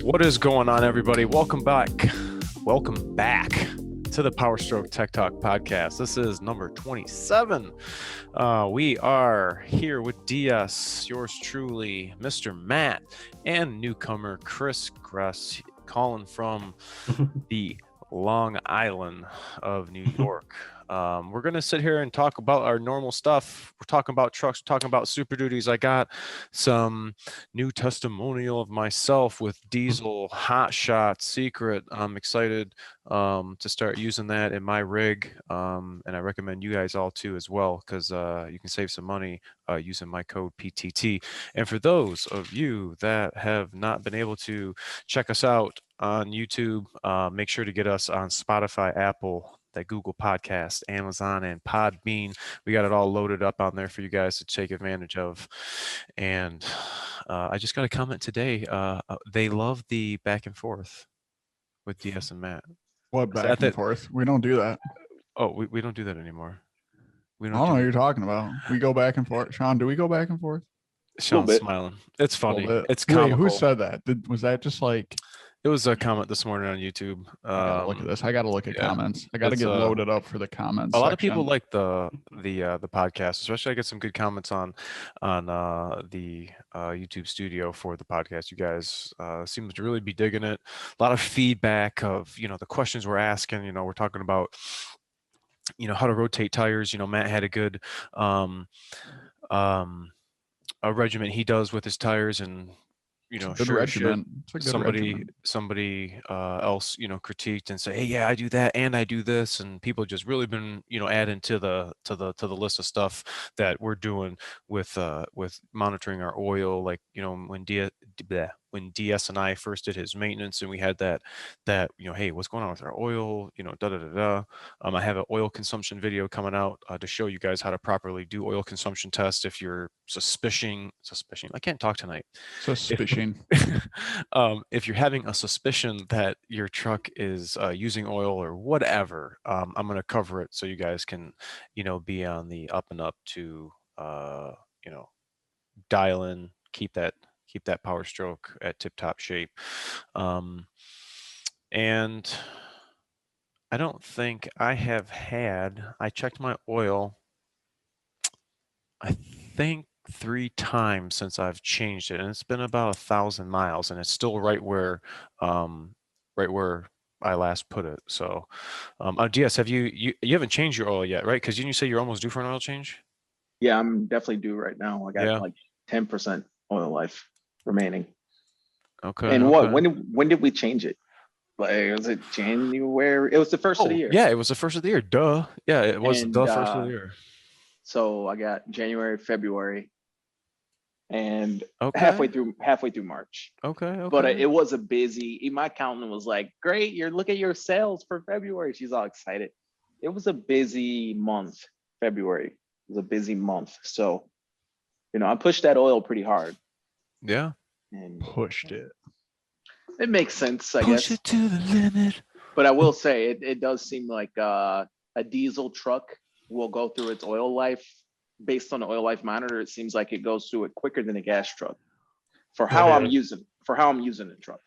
What is going on, everybody? Welcome back to the Powerstroke Tech Talk Podcast. This is number 27. We are here with DS, yours truly, Mr. Matt, and newcomer Chris Gress, calling from the Long Island of New York. We're going to sit here and talk about our normal stuff. We're talking about trucks, we're talking about Super Duties. I got some new testimonial of myself with diesel hot shot secret. I'm excited to start using that in my rig. And I recommend you guys all too as well, because you can save some money using my code PTT. And for those of you that have not been able to check us out on YouTube, make sure to get us on Spotify, Apple, that Google Podcast, Amazon, and Podbean. We got it all loaded up on there for you guys to take advantage of. And I just got a comment today. They love the back and forth with DS and Matt. What back and forth? We don't do that. Oh, we don't do that anymore. I don't know what you're talking about. We go back and forth. Sean, do we go back and forth? Sean's smiling. It's funny. It's comical. Wait, who said that? Was that just like... It was a comment this morning on YouTube. I gotta look at this. I gotta look at comments. I gotta get loaded up for the comments. A lot of people like the podcast, especially I get some good comments on the YouTube studio for the podcast. You guys seem to really be digging it. A lot of feedback of the questions we're asking. We're talking about how to rotate tires. Matt had a good a regimen he does with his tires, and somebody else critiqued and say, hey, yeah, I do that and I do this, and people just really been adding to the list of stuff that we're doing with monitoring our oil, like when DS and I first did his maintenance, and we had that hey, what's going on with our oil, I have an oil consumption video coming out to show you guys how to properly do oil consumption tests if you're suspicion I can't talk tonight if you're having a suspicion that your truck is using oil or whatever. I'm going to cover it so you guys can be on the up and up to dial in, keep that Powerstroke at tip-top shape. And I don't think I checked my oil, I think 3 times since I've changed it, and it's been about 1,000 miles, and it's still right where I last put it. So DS, have you haven't changed your oil yet, right? Because didn't you say you're almost due for an oil change? Yeah, I'm definitely due right now. I got like 10% oil life remaining. Okay. And when did we change it? Like, was it January? It was the first of the year. Yeah, it was the first of the year. Duh. Yeah, it was the first of the year. So I got January, February, and halfway through March. Okay. But it was a busy. My accountant was like, "Great, look at your sales for February." She's all excited. It was a busy month. February was a busy month. So, I pushed that oil pretty hard. Yeah. And pushed it. It makes sense, I guess. Push it to the limit. But I will say it does seem like a diesel truck will go through its oil life based on the oil life monitor. It seems like it goes through it quicker than a gas truck for how I'm using the truck.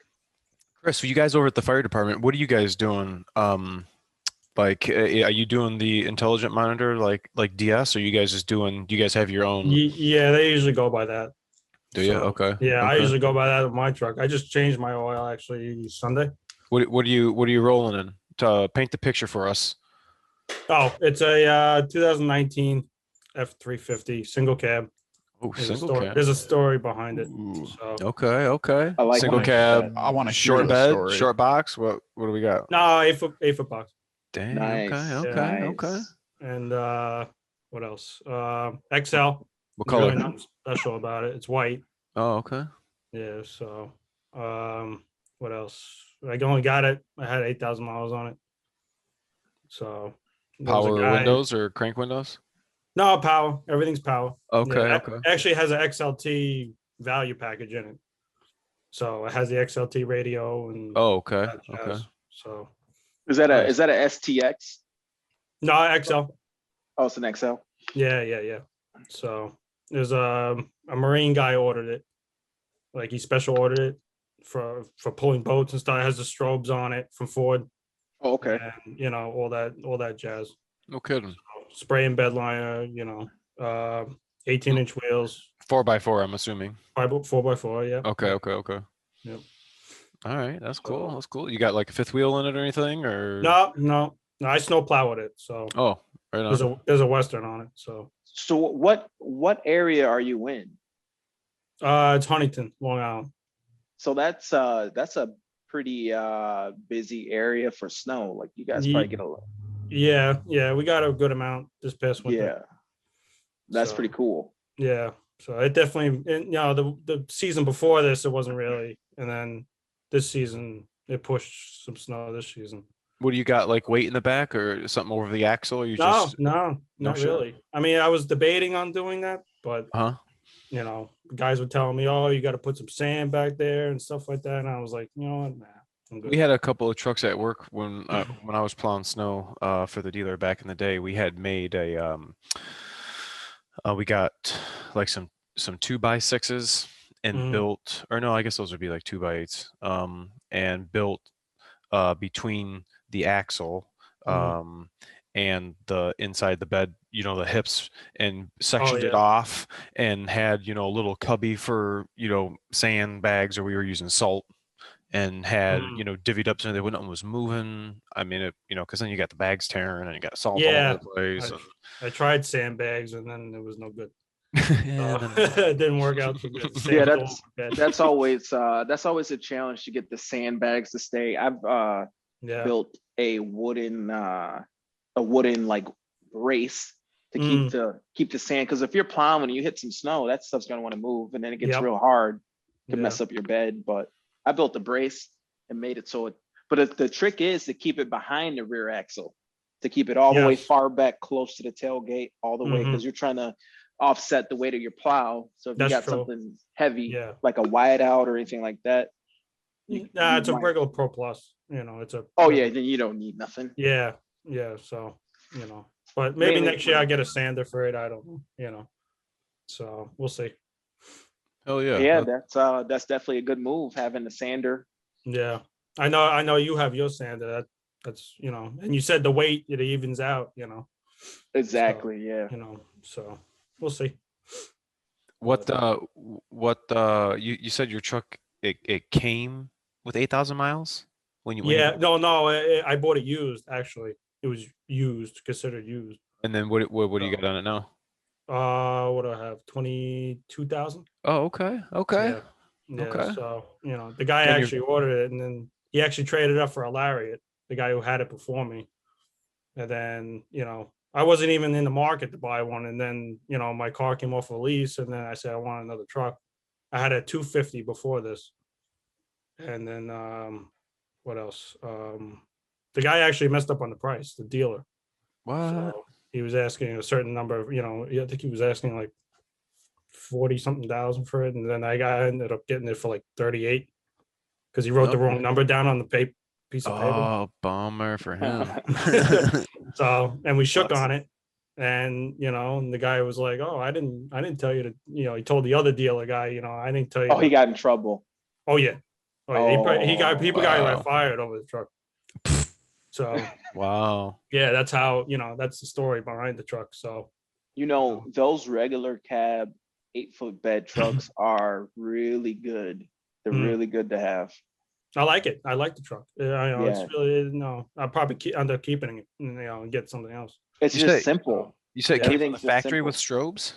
Chris, so you guys over at the fire department, what are you guys doing? Are you doing the intelligent monitor like DS, or you guys do you guys have your own? Yeah, they usually go by that. Do you? Okay. Yeah, I usually go by that with my truck. I just changed my oil actually Sunday. What are you rolling in? To paint the picture for us. Oh, it's a 2019 F350 single cab. Oh, single cab. There's a story behind it. So. Okay. I like single cab. I want to short bed, short box. What do we got? No, 8 foot box. Damn. Nice. Okay. And what else? XL. What color? Really nothing special about it. It's white. Oh, okay. Yeah. So, what else? I only got it. I had 8,000 miles on it. So. Power windows or crank windows? No, power. Everything's power. Okay. Yeah, okay. Actually, it has an XLT value package in it. So it has the XLT radio and. Oh, okay. So. Is that a STX? No, XL. Oh, it's an XL. Yeah. So there's a Marine guy ordered it. Like he special ordered it. for pulling boats and stuff. It has the strobes on it from Ford. Oh, okay. And, you know, all that jazz. No kidding. Spray and bed liner, you know, 18-inch wheels. 4x4, I'm assuming. 4x4, yeah. Okay. Yep. All right, that's cool. That's cool. You got like a fifth wheel in it or anything, or No, I snow plow with it. So oh, right on. there's a Western on it. So what area are you in? it's Huntington, Long Island. So that's a pretty busy area for snow. Like you guys probably get a lot. Yeah, we got a good amount this past winter. Yeah, that's pretty cool. Yeah, so it definitely, you know, the season before this it wasn't really, and then this season it pushed some snow this season. What do you got, like weight in the back or something over the axle? Or you No, just not really. I mean, I was debating on doing that, but you know, guys were telling me, oh, you got to put some sand back there and stuff like that, and I was like, you know what, nah, I'm good. We had a couple of trucks at work when I was plowing snow for the dealer back in the day. We had made a we got like some 2x6s and built, or no, I guess those would be like 2x8s, and built between the axle and the inside the bed, you know, the hips, and sectioned it off and had, you know, a little cubby for, you know, sandbags, or we were using salt, and had, you know, divvied up so that when nothing was moving. I mean, it, you know, because then you got the bags tearing and you got salt all over the place. I tried sandbags and then it was no good. Yeah, it didn't work out so good. Yeah, that's always a challenge to get the sandbags to stay. I've built a wooden like brace to keep the sand, because if you're plowing and you hit some snow, that stuff's gonna want to move, and then it gets real hard to mess up your bed. But I built a brace and made it so it. But the trick is to keep it behind the rear axle, to keep it all the way far back, close to the tailgate, all the way, because you're trying to offset the weight of your plow. So if you got something heavy, like a wide out or anything like that, it's a regular Pro Plus. You know, it's a. Oh yeah, then you don't need nothing. Yeah. So you know, but maybe next year I get a sander for it. I don't know. You know, so we'll see. Oh yeah. Yeah, that's definitely a good move, having the sander. Yeah, I know you have your sander. That's, you know, and you said the weight, it evens out. You know. Exactly. So, yeah. You know, so we'll see. What you said your truck it came with 8,000 miles when you I bought it used. Actually, it was considered used. And then what do you got on it now? What do I have? 22,000. Oh, okay. Yeah. Okay. So, you know, the guy actually ordered it, and then he actually traded up for a Lariat, the guy who had it before me. And then, you know, I wasn't even in the market to buy one. And then, you know, my car came off a lease, and then I said I want another truck. I had a 250 before this. And then what else? The guy actually messed up on the price, the dealer. What? So he was asking a certain number of, you know, I think he was asking like 40-something thousand for it, and then I ended up getting it for like 38 because he wrote the wrong number down on the piece of paper. Oh, bummer for him. So, and we shook on it, and you know, and the guy was like, "Oh, I didn't tell you to," you know, he told the other dealer guy, you know, "I didn't tell you." Oh, he got in trouble. Oh yeah. People got fired over the truck. So wow. Yeah, that's how, you know, that's the story behind the truck. So, you know, those regular cab 8-foot bed trucks are really good. They're really good to have. I like it. I like the truck. It's really, I'll probably end up keeping it, you know, and get something else. It's just simple. You said it came from the factory with strobes?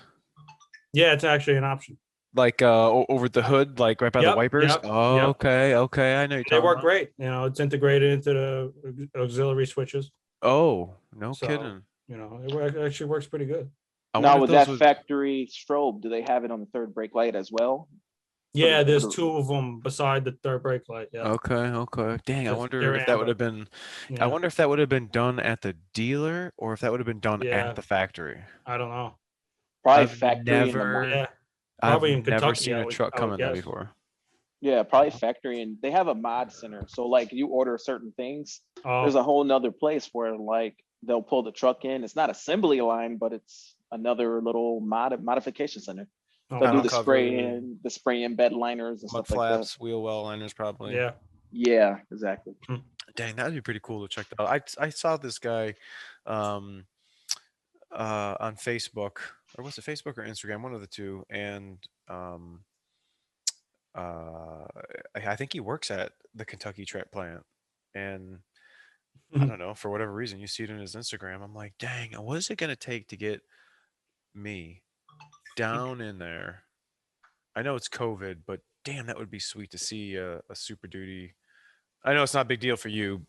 Yeah, it's actually an option. Like over the hood, like right by the wipers. Yep, okay. I know you're talking. They work great. You know, it's integrated into the auxiliary switches. Oh, no kidding. You know, it actually works pretty good. Now with that factory strobe, do they have it on the third brake light as well? Yeah, there's two of them beside the third brake light. Yeah. Okay. Dang, I wonder if that would have been. I wonder if that would have been done at the dealer or if that would have been done at the factory. I don't know. Probably factory. Probably I've never seen a truck come in there before. Yeah, probably factory, and they have a mod center. So like you order certain things, there's a whole nother place where like they'll pull the truck in. It's not assembly line, but it's another little modification center. Oh, They'll do wow. the spray in bed liners and Mud stuff like that. flaps, wheel well liners, probably. Yeah. Yeah, exactly. Dang, that'd be pretty cool to check that out. I saw this guy on Facebook, or was it Facebook or Instagram, one of the two, and I think he works at the Kentucky Trap plant, and I don't know, for whatever reason, you see it in his Instagram. I'm like, dang, what is it gonna take to get me down in there? I know it's COVID, but damn, that would be sweet to see a Super Duty. I know it's not a big deal for you,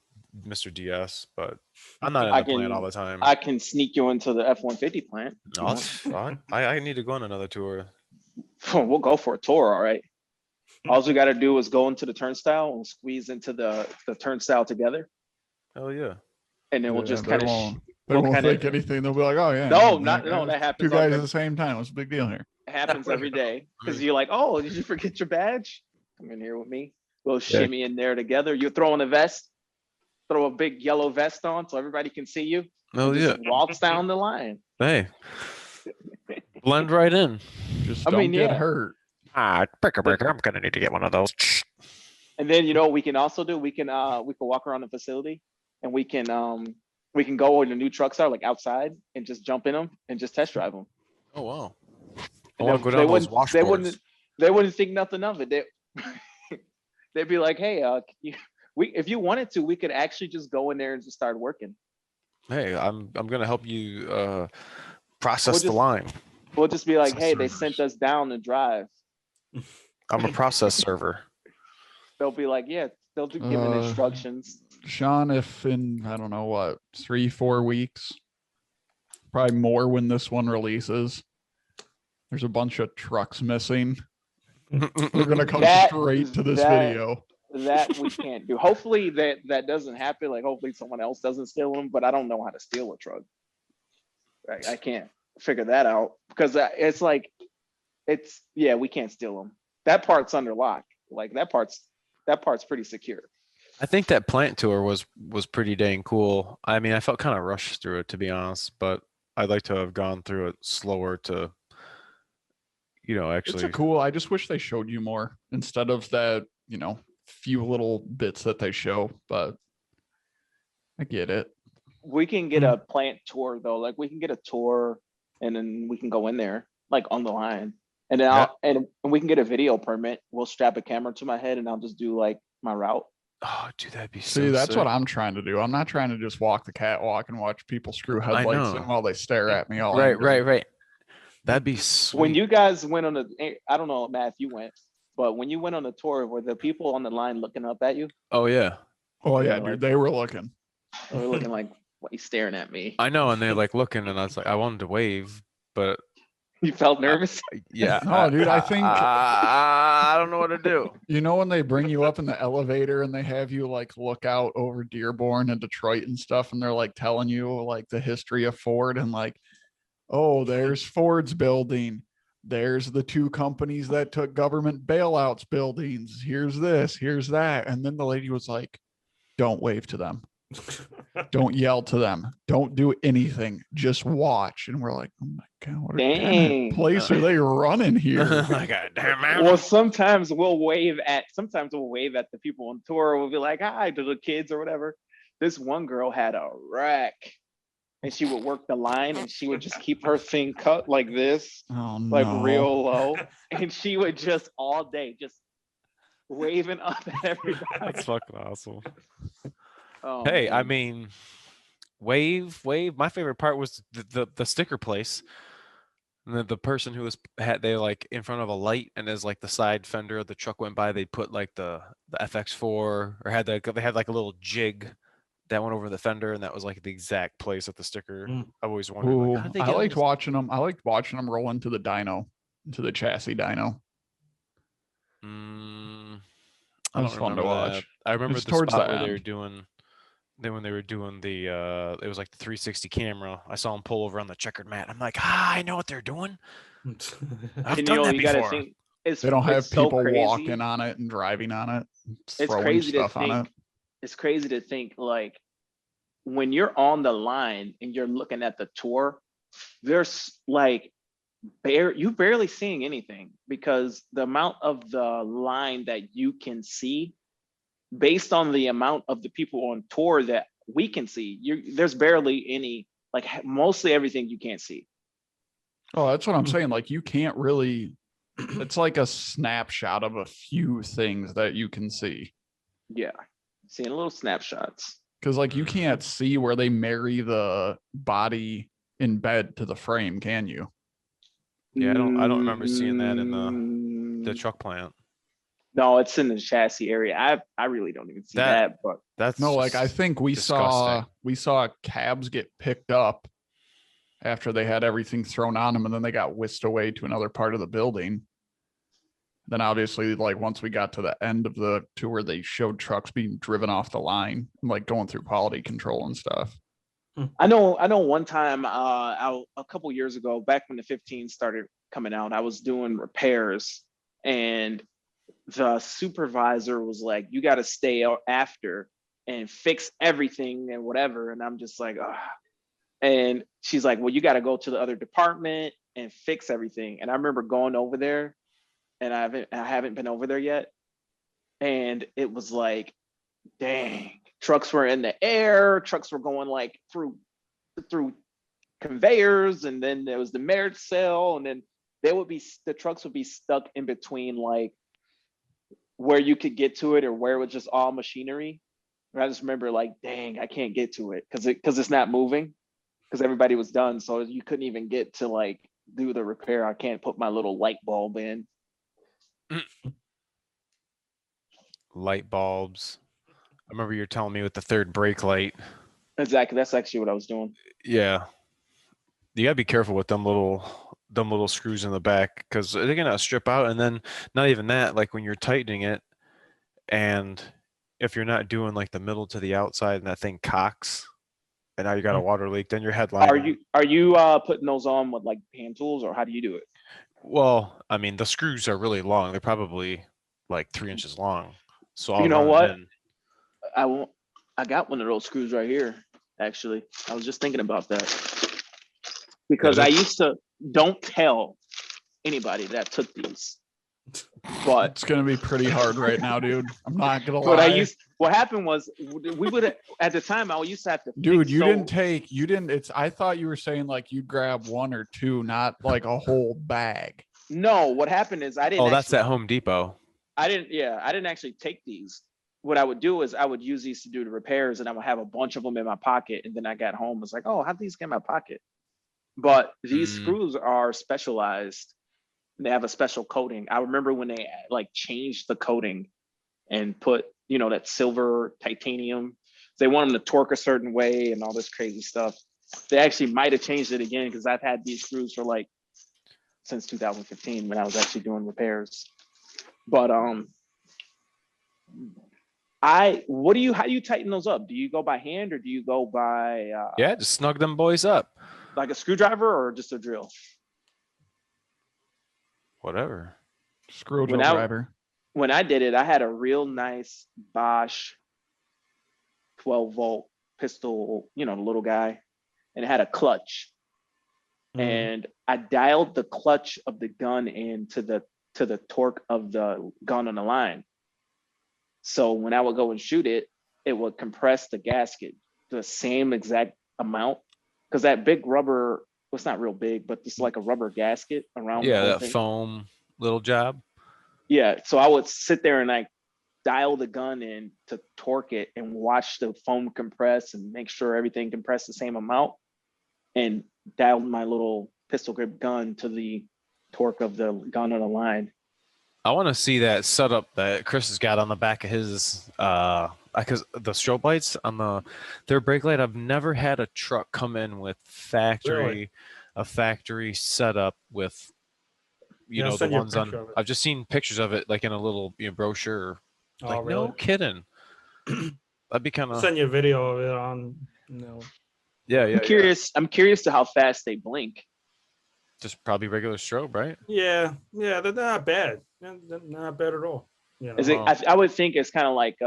Mr. DS, but I'm not in the plant all the time. I can sneak you into the F-150 plant. I need to go on another tour. We'll go for a tour, all right. All we got to do is go into the turnstile and squeeze into the turnstile together, Hell yeah. and then we'll just they kind won't, of. they won't think anything. They'll be like, oh yeah. No, that happens. Two guys at the same time. What's the big deal here? It happens every day because you're like, oh, did you forget your badge? Come in here with me. We'll shimmy in there together. You throw on a vest, throw a big yellow vest on so everybody can see you. Oh yeah. Walks down the line. Hey. Blend right in. Just don't get hurt. Breaker. I'm gonna need to get one of those. And then we can also do we can walk around the facility and we can go where the new trucks are, like outside, and just jump in them and just test drive them. Oh wow. I want to go down those washboards. They wouldn't think nothing of it. They'd be like, hey, if you wanted to, we could actually just go in there and just start working. Hey, I'm gonna help you process the line. We'll just be like, hey, they sent us down to drive. I'm a process server. They'll be like, yeah, they'll give instructions. Sean, if in, I don't know what, 3-4 weeks, probably more when this one releases, there's a bunch of trucks missing. We're gonna come straight to this video. That we can't do. Hopefully that doesn't happen. Like hopefully someone else doesn't steal them, but I don't know how to steal a truck. I can't figure that out because it's like, we can't steal them. That part's under lock. Like that part's pretty secure. I think that plant tour was pretty dang cool. I mean, I felt kind of rushed through it, to be honest, but I'd like to have gone through it slower to, actually. It's cool. I just wish they showed you more instead of that, few little bits that they show, but I get it. We can get a plant tour though. Like we can get a tour and then we can go in there like on the line. And then and we can get a video permit. We'll strap a camera to my head and I'll just do like my route. Oh, dude, that'd be so that's sick. What I'm trying to do. I'm not trying to just walk the catwalk and watch people screw headlights in while they stare at me all right. That'd be sweet. When you guys went on I don't know, Matt, if you went, but when you went on the tour, were the people on the line looking up at you? Oh yeah. Oh yeah, dude, they were looking. They were looking like, "Why are you staring at me?" I know, and they're like looking, and I was like, I wanted to wave, but you felt nervous. Yeah. No, dude, I think I don't know what to do. When they bring you up in the elevator and they have you like look out over Dearborn and Detroit and stuff, and they're like telling you like the history of Ford and like, oh, there's Ford's building. There's the two companies that took government bailouts buildings. Here's this, here's that. And then the lady was like, don't wave to them. Don't yell to them. Don't do anything. Just watch. And we're like, oh my God, what kind of place are they running here? God damn, man. Well, sometimes we'll wave at the people on tour. We'll be like, hi to the kids or whatever. This one girl had a wreck. And she would work the line and she would just keep her thing cut like this, like real low. And she would just all day just waving up at everybody. That's fucking awesome. Oh, hey, man. I mean, wave. My favorite part was the sticker place. And the person who they like in front of a light, and as like the side fender of the truck went by, they put like the FX4 or they had like a little jig that went over the fender, and that was like the exact place of the sticker. I've always wondered. I liked watching them. I liked watching them roll into the dyno, into the chassis dyno. That was fun to watch. That. I remember the spot where they were doing. Then when they were doing it was like the 360 camera. I saw them pull over on the checkered mat. I'm like, I know what they're doing. I've done that before. They don't have people walking on it and driving on it. It's crazy to think. It's crazy to think like when you're on the line and you're looking at the tour, there's like you're barely seeing anything, because the amount of the line that you can see based on the amount of the people on tour that we can see, there's barely any, like mostly everything you can't see. Oh, that's what I'm saying. Like you can't really, it's like a snapshot of a few things that you can see. Yeah. Seeing little snapshots. Because like you can't see where they marry the body in bed to the frame, can you? Yeah, I don't remember seeing that in the truck plant. No, it's in the chassis area. I really don't even see that, but that's no, like I think we disgusting. saw cabs get picked up after they had everything thrown on them, and then they got whisked away to another part of the building. Then obviously, like once we got to the end of the tour, they showed trucks being driven off the line, and like going through quality control and stuff. I know one time a couple years ago, back when the 15 started coming out, I was doing repairs, and the supervisor was like, you got to stay after and fix everything and whatever. And I'm just like, ah. And she's like, well, you got to go to the other department and fix everything. And I remember going over there, and I haven't been over there yet. And it was like, dang, trucks were in the air, trucks were going like through conveyors, and then there was the marriage cell, and then the trucks would be stuck in between, like where you could get to it or where it was just all machinery. And I just remember like, dang, I can't get to it because it's not moving, because everybody was done, so you couldn't even get to like do the repair. I can't put my little light bulb in. Light bulbs. I remember you were telling me with the third brake light. Exactly, that's actually what I was doing. Yeah, you gotta be careful with them little screws in the back, because they're gonna strip out. And then not even that, like when you're tightening it, and if you're not doing like the middle to the outside and that thing cocks, and now you got a water leak, then your headline. Are you putting those on with like hand tools, or how do you do it? Well, I mean, the screws are really long. They're probably like 3 inches long. So you know what? I got one of those screws right here. Actually, I was just thinking about that, because I used to, don't tell anybody that I took these, but It's gonna be pretty hard right now, dude. I'm not gonna lie. What happened was, we would, at the time I used to have to. Dude, you didn't. I thought you were saying like you'd grab one or two, not like a whole bag. No, what happened is I didn't. Oh, that's at Home Depot. I didn't actually take these. What I would do is I would use these to do the repairs, and I would have a bunch of them in my pocket. And then I got home, I was like, oh, how'd these get in my pocket? But these screws are specialized. They have a special coating. I remember when they like changed the coating and put, that silver titanium. They want them to torque a certain way and all this crazy stuff. They actually might have changed it again, because I've had these screws for like since 2015 when I was actually doing repairs. But how do you tighten those up? Do you go by hand, or do you go by yeah, just snug them boys up. Like a screwdriver or just a drill? Whatever. Screwdriver. When I did it, I had a real nice Bosch 12-volt pistol, the little guy, and it had a clutch. And I dialed the clutch of the gun into the torque of the gun on the line. So when I would go and shoot it, it would compress the gasket the same exact amount, because that big rubber, well, it's not real big, but it's like a rubber gasket around. Yeah, that foam little job. Yeah, so I would sit there and like dial the gun in to torque it and watch the foam compress and make sure everything compressed the same amount, and dialed my little pistol grip gun to the torque of the gun on the line. I want to see that setup that Chris has got on the back of his, because the strobe lights on the third brake light. I've never had a truck come in with a factory setup with, the ones on. I've just seen pictures of it like in a little brochure. Like, really? No kidding. That'd be kind of. Send you a video of it on. Yeah. I'm curious to how fast they blink. Just probably regular strobe, right? Yeah, they're not bad. They're not bad at all. Is it? I would think it's kind of like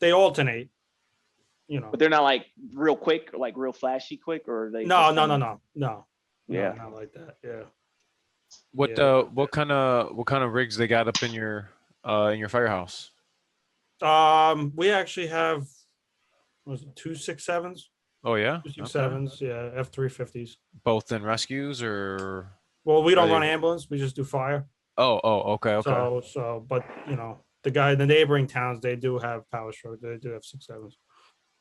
they alternate. But they're not like real quick, like real flashy quick, or are they? No. Yeah. No, not like that. Yeah. What Yeah. what kind of rigs they got up in your firehouse? We actually have, was it 267s? Oh yeah, Two six okay. sevens, yeah, F350s. Both in rescues or? Well, we Are don't they- run ambulance, we just do fire. Oh, okay. But the neighboring towns, they do have Powerstroke. They do have 6.7s.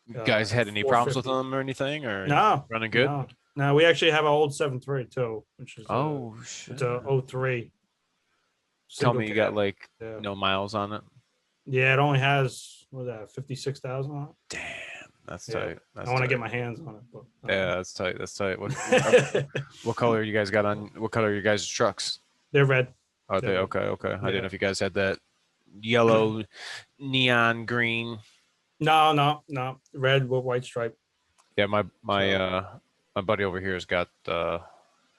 You guys had any problems with 450s. them or anything, or No, running good? No, we actually have an old 7.3 too, which is Oh it's shit! a 03. Tell me you got cab. like Yeah. no miles on it. Yeah, it only has 56,000 on it. Damn, that's Yeah. tight. That's I want to tight. get my hands on it, but Yeah, that's tight. That's tight. What color you guys got on? What color are you guys' trucks? they're red. Are they They're red. okay? Okay. I Yeah. didn't know if you guys had that yellow, neon green. No, red with white stripe. Yeah, my buddy over here has got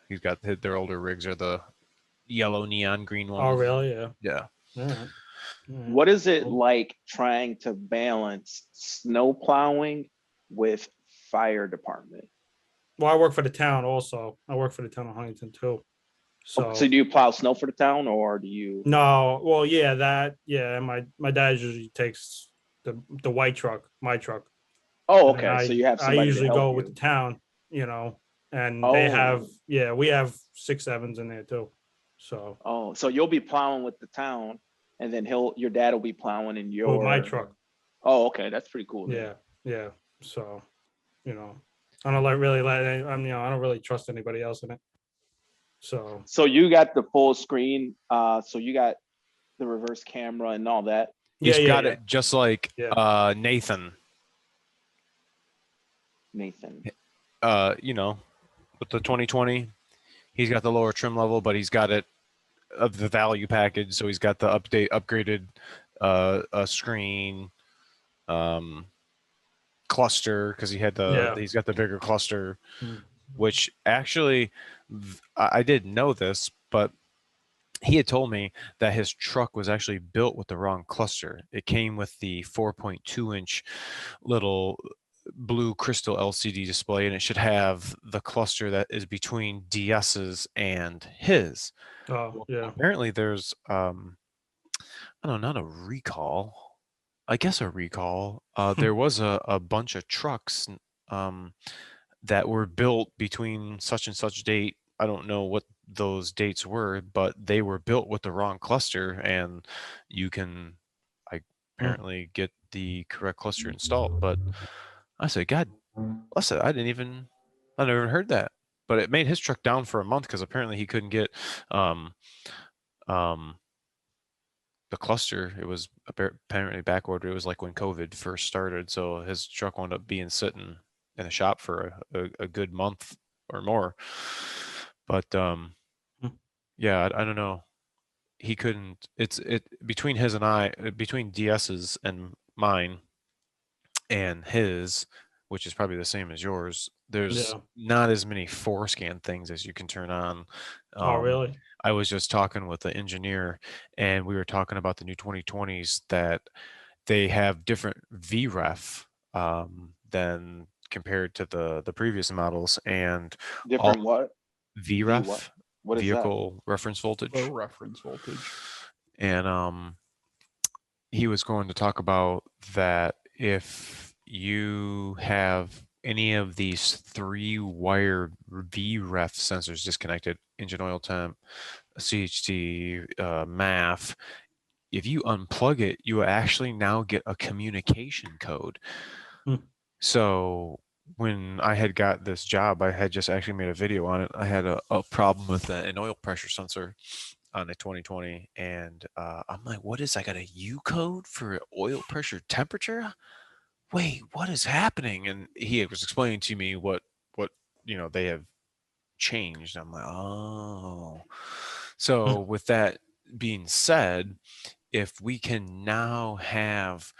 he's got their older rigs are the yellow neon green ones. Oh, really? Yeah. Yeah. All right. What is it like trying to balance snow plowing with fire department? Well, I work for the town also. I work for the town of Huntington too. So, So do you plow snow for the town, or do you? no, well, yeah. My dad usually takes the white truck, my truck. Oh, And okay. So you have I somebody usually to go help with you. the town, and Oh. they have, we have 6.7s in there too. So Oh, so you'll be plowing with the town, and then your dad will be plowing in your. with my truck. Oh, okay, that's pretty cool. Then. Yeah. So, I don't I don't really trust anybody else in it. So So you got the full screen. So you got the reverse camera and all that. He's yeah, got yeah. it just like Nathan. Nathan. With the 2020, he's got the lower trim level, but he's got it of the value package. So he's got the upgraded screen, cluster because he's got the bigger cluster, which actually I didn't know this, but he had told me that his truck was actually built with the wrong cluster. It came with the 4.2-inch little blue crystal LCD display, and it should have the cluster that is between DS's and his. Oh, yeah. Apparently there's I don't know, not a recall. I guess a recall. There was a bunch of trucks that were built between such and such date. I don't know what those dates were, but they were built with the wrong cluster, and you can apparently get the correct cluster installed. But I said, God, I never even heard that. But it made his truck down for a month because apparently he couldn't get the cluster. It was apparently back ordered. It was like when COVID first started, so his truck wound up being sitting in the shop for a good month or more. But yeah, I don't know. He couldn't. It's between his and I, between DS's and mine, and his, which is probably the same as yours. There's not as many forescan things as you can turn on. Oh, really? I was just talking with the engineer, and we were talking about the new 2020s that they have different VREF than compared to the previous models, and different what? VREF, what is vehicle reference voltage. Low reference voltage. And he was going to talk about that if you have any of these 3-wire VREF sensors disconnected, engine oil temp, CHT, MAF, if you unplug it, you actually now get a communication code. So when I had got this job, I had just actually made a video on it. I had a problem with an oil pressure sensor on a 2020, and I'm like, what is, I got a U code for oil pressure temperature? Wait, what is happening? And he was explaining to me what they have changed. I'm like, oh. So with that being said, if we can now have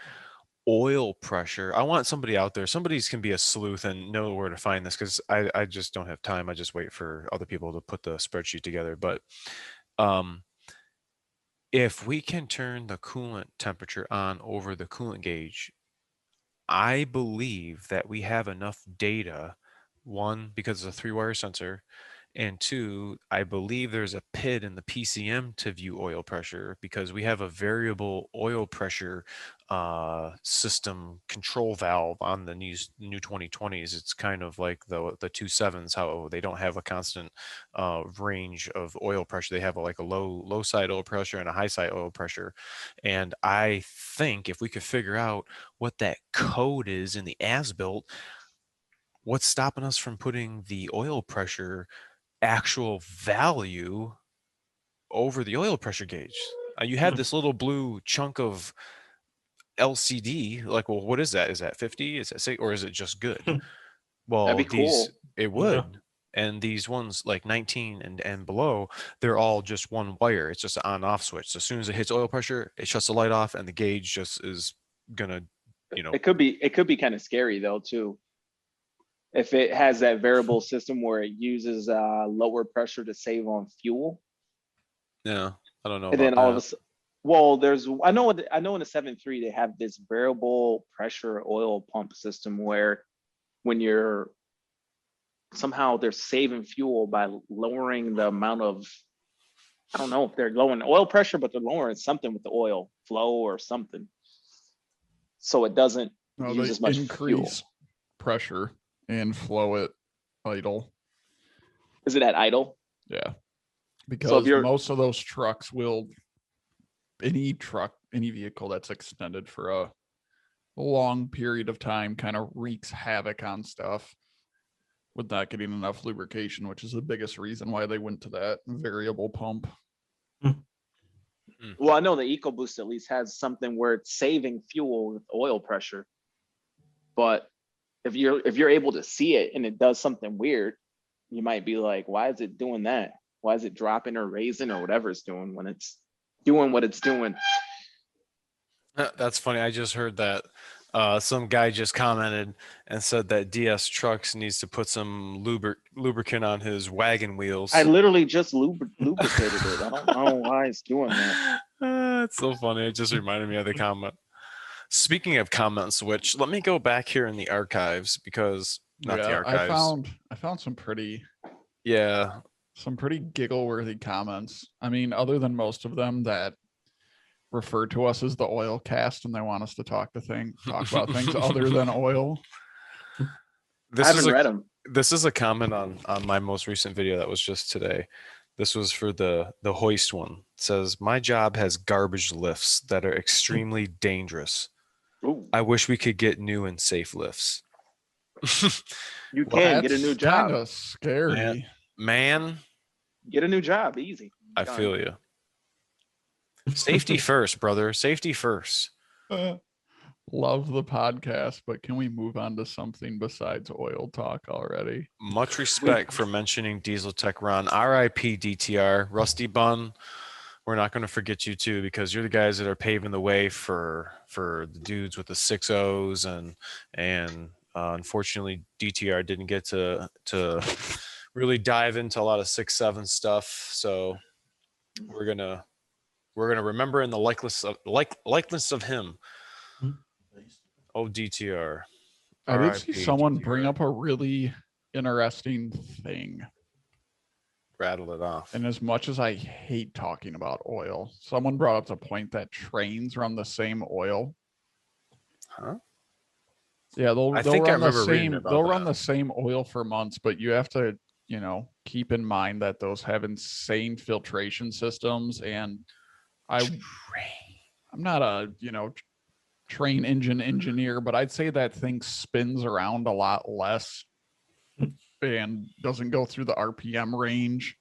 oil pressure, I want somebody out there, somebody's can be a sleuth and know where to find this, because I just don't have time. I just wait for other people to put the spreadsheet together. But if we can turn the coolant temperature on over the coolant gauge, I believe that we have enough data, one, because it's a 3-wire sensor, And two, I believe there's a PID in the PCM to view oil pressure because we have a variable oil pressure system control valve on the new 2020s. It's kind of like the 27s, how they don't have a constant range of oil pressure. They have like a low side oil pressure and a high side oil pressure. And I think if we could figure out what that code is in the as-built, what's stopping us from putting the oil pressure actual value over the oil pressure gauge? You have this little blue chunk of LCD. Like, well, what is that? Is that 50? Is that 6? Or is it just good? Well, That'd be cool. it would. And these ones like 19 and below, they're all just one wire. It's just an on-off switch. So as soon as it hits oil pressure, it shuts the light off, and the gauge just is gonna, It could be kind of scary though too. If it has that variable system where it uses lower pressure to save on fuel. Yeah, I don't know. And then all of a sudden, well, I know in the 7.3 they have this variable pressure oil pump system where when you're somehow they're saving fuel by lowering the amount of, I don't know if they're lowering oil pressure, but they're lowering something with the oil flow or something, so it doesn't use as much fuel. Pressure and flow it idle. Is it at idle? Yeah, because most of those trucks will, any vehicle that's extended for a long period of time kind of wreaks havoc on stuff with not getting enough lubrication, which is the biggest reason why they went to that variable pump. Well, I know the EcoBoost at least has something where it's saving fuel with oil pressure, but if you're able to see it and it does something weird, you might be like, why is it doing that? Why is it dropping or raising or whatever it's doing when it's doing what it's doing? That's funny. I just heard that some guy just commented and said that DS Trucks needs to put some lubricant on his wagon wheels. I literally just lubricated it. I don't know why it's doing that. It's so funny. It just reminded me of the comment. Speaking of comment switch, let me go back here in the archives because the archives. I found some pretty giggle-worthy comments. I mean, other than most of them that refer to us as the oil cast and they want us to talk about things other than oil. I haven't read them. This is a comment on my most recent video that was just today. This was for the hoist one. It says, my job has garbage lifts that are extremely dangerous. Ooh. I wish we could get new and safe lifts. You can get a new job. Kind of scary. Man. Get a new job, easy. I feel you. Safety first, brother. Safety first. Love the podcast, but can we move on to something besides oil talk already? Much respect for mentioning Diesel Tech Ron. RIP DTR. Rusty Bun. We're not going to forget you too, because you're the guys that are paving the way for the dudes with the 6.0s and unfortunately DTR didn't get to really dive into a lot of 6.7 stuff. So we're gonna remember in the likeness of him. Oh, DTR. I did see someone bring up a really interesting thing. Rattle it off. And as much as I hate talking about oil, someone brought up the point that trains run the same oil. Huh? Yeah, they'll run the same oil for months, but you have to, keep in mind that those have insane filtration systems. And I'm not a, train engine engineer, but I'd say that thing spins around a lot less and doesn't go through the RPM range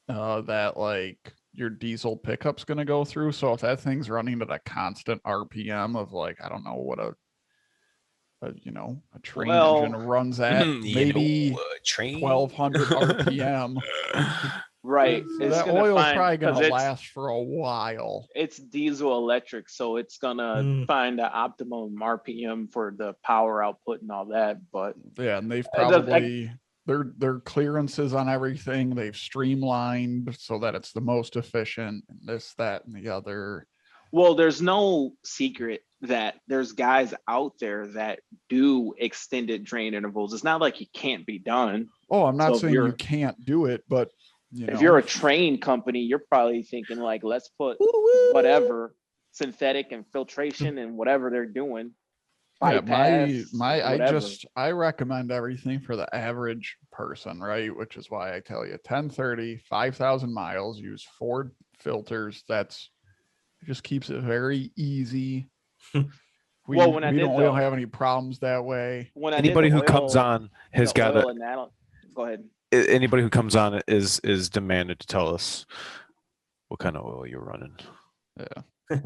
that like your diesel pickup's going to go through. So if that thing's running at a constant RPM of like, I don't know what a train engine runs at, maybe 1200 RPM. Right. That oil's probably going to last for a while. It's diesel electric, so it's going to find the optimum RPM for the power output and all that. But yeah, and they've probably their clearances on everything, they've streamlined so that it's the most efficient, and this, that, and the other. Well, there's no secret that there's guys out there that do extended drain intervals. It's not like it can't be done. Oh, I'm not So if saying you you're- can't do it, but If you're a train company, you're probably thinking like, let's put whatever synthetic and filtration and whatever they're doing. yeah, Bypass, whatever. I recommend everything for the average person, right? Which is why I tell you 1030, 5,000 miles, use Ford filters. It just keeps it very easy. We Well, when I we did don't have any problems that way. when I did Anybody the who comes oil- on has the got oil to. Go ahead. Anybody who comes on is demanded to tell us what kind of oil you're running. Yeah.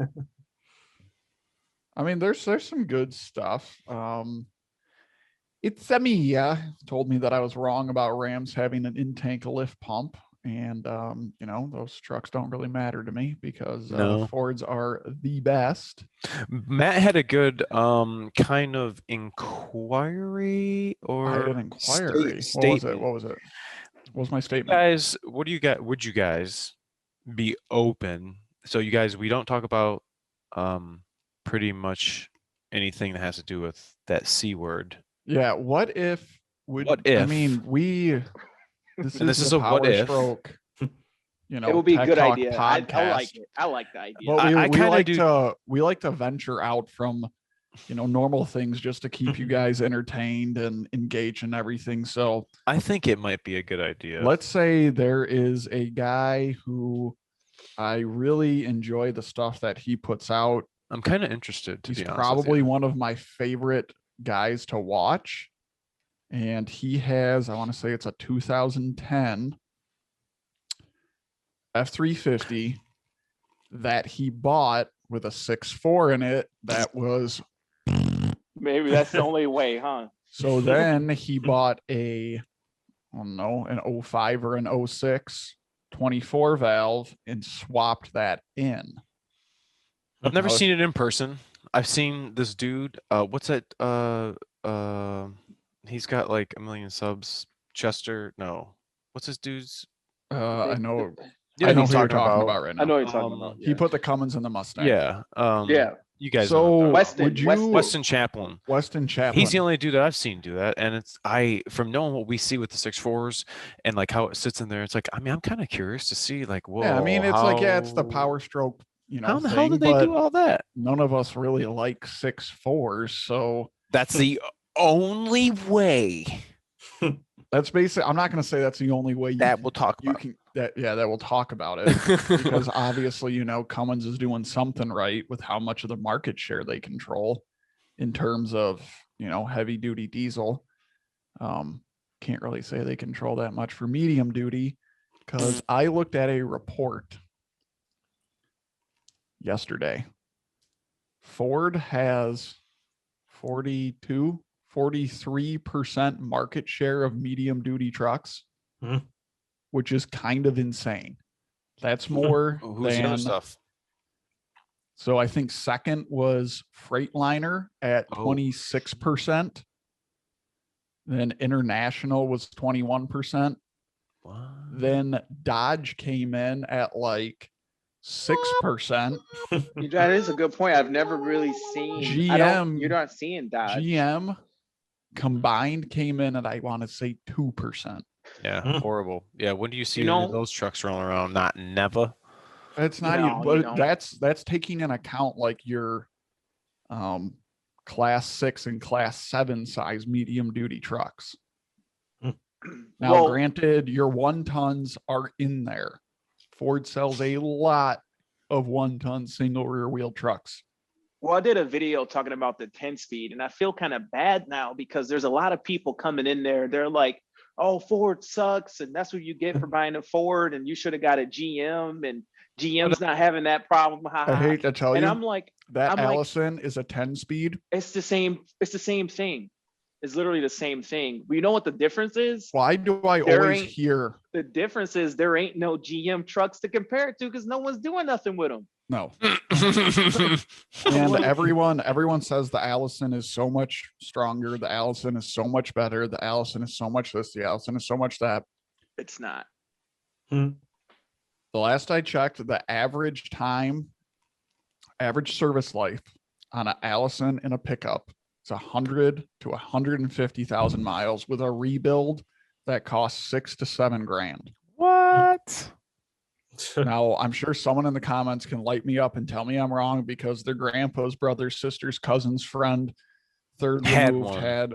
I mean, there's some good stuff. It's told me that I was wrong about Rams having an in-tank lift pump. And, those trucks don't really matter to me because No. Fords are the best. Matt had a good kind of inquiry I had or an inquiry. statement. What was it? What was my statement? Guys, what do you got? Would you guys be open? So you guys, we don't talk about pretty much anything that has to do with that C word. Yeah. What if? I mean, this is a what if. Powerstroke. It would be a Tech good Talk idea. I podcast. like it. I like the idea. But I kinda we like to venture out from, normal things just to keep you guys entertained and engaged and everything. So I think it might be a good idea. let's say there is a guy who I really enjoy the stuff that he puts out. I'm kind of interested to He's be honest. probably one of my favorite guys to watch. And he has, I want to say it's a 2010 F350 that he bought with a 6.4 in it. That was Maybe that's the only way, huh? so. Then he bought an 05 or an 06 24 valve and swapped that in. I've never Now, seen it in person. I've seen this dude. What's that? He's got like 1 million subs. Chester. No. What's this dude's? I know. Yeah, I know he's who you're talking about right now. I know what you're talking about. He put the Cummins in the Mustang. Yeah. Yeah. You guys So know. would you Weston Chaplin. Weston Chaplin? He's the only dude that I've seen do that, and from knowing what we see with the 6.4s and like how it sits in there, it's like, I mean, I'm kind of curious to see like, whoa. Yeah, I mean, it's the Powerstroke, How the hell did they do all that? None of us really like 6.4s, so That's the only way that's basically. I'm not going to say that's the only way that we'll talk you about. can. That we'll talk about it because obviously, Cummins is doing something right with how much of the market share they control in terms of heavy duty diesel. Can't really say they control that much for medium duty because I looked at a report yesterday. Ford has 43% market share of medium duty trucks, which is kind of insane. That's more Who's the other than stuff? So I think second was Freightliner at 26%. Then International was 21%. What? Then Dodge came in at like 6%. That is a good point. I've never really seen GM. You're not seeing Dodge. GM combined came in at, I want to say, 2%. Yeah, horrible. Yeah, when do you see any of those trucks rolling around? Not never. It's not even, but that's taking in account like your class 6 and class 7 size medium duty trucks. Now, granted, your 1 tons are in there. Ford sells a lot of 1-ton single rear wheel trucks. Well, I did a video talking about the 10-speed, and I feel kind of bad now because there's a lot of people coming in there. They're like, oh, Ford sucks, and that's what you get for buying a Ford, and you should have got a GM, and GM's not having that problem. I hate to tell you, and I'm like, Allison is a 10-speed. It's the same thing. It's literally the same thing. We know what the difference is. Why do I always hear? The difference is there ain't no GM trucks to compare it to because no one's doing nothing with them. No. And everyone says the Allison is so much stronger. The Allison is so much better. The Allison is so much this. The Allison is so much that. It's not. The last I checked, the average service life on an Allison in a pickup is 100 to 150,000 miles. With a rebuild, that cost $6 to $7 grand. What? Now, I'm sure someone in the comments can light me up and tell me I'm wrong because their grandpa's brother's sister's cousin's friend, third removed, had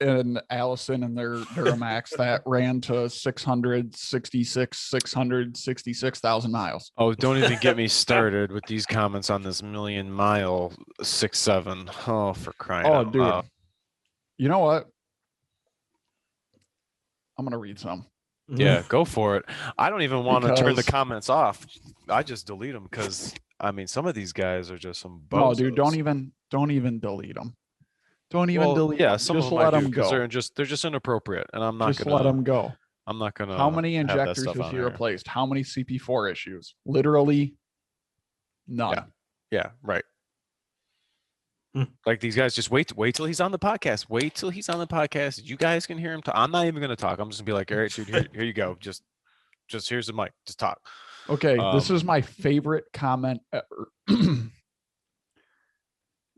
an Allison in their Duramax that ran to 666,000 miles. Oh, don't even get me started with these comments on this million mile 6.7. Oh, for crying out loud. You know what? I'm gonna read some. Yeah, go for it. I don't even want to turn the comments off. I just delete them because I mean some of these guys are just some bozos. No, dude, don't even delete them. Don't even delete. Yeah, them. some just of them let them go. They're just inappropriate, and I'm not just gonna let them go. I'm not gonna. How many injectors has he replaced? How many CP4 issues? Literally none. Yeah, right. Like these guys, just wait till he's on the podcast. Wait till he's on the podcast. You guys can hear him talk. I'm not even gonna talk. I'm just gonna be like, all right, dude, here you go. Just here's the mic. Just talk. Okay, this is my favorite comment ever.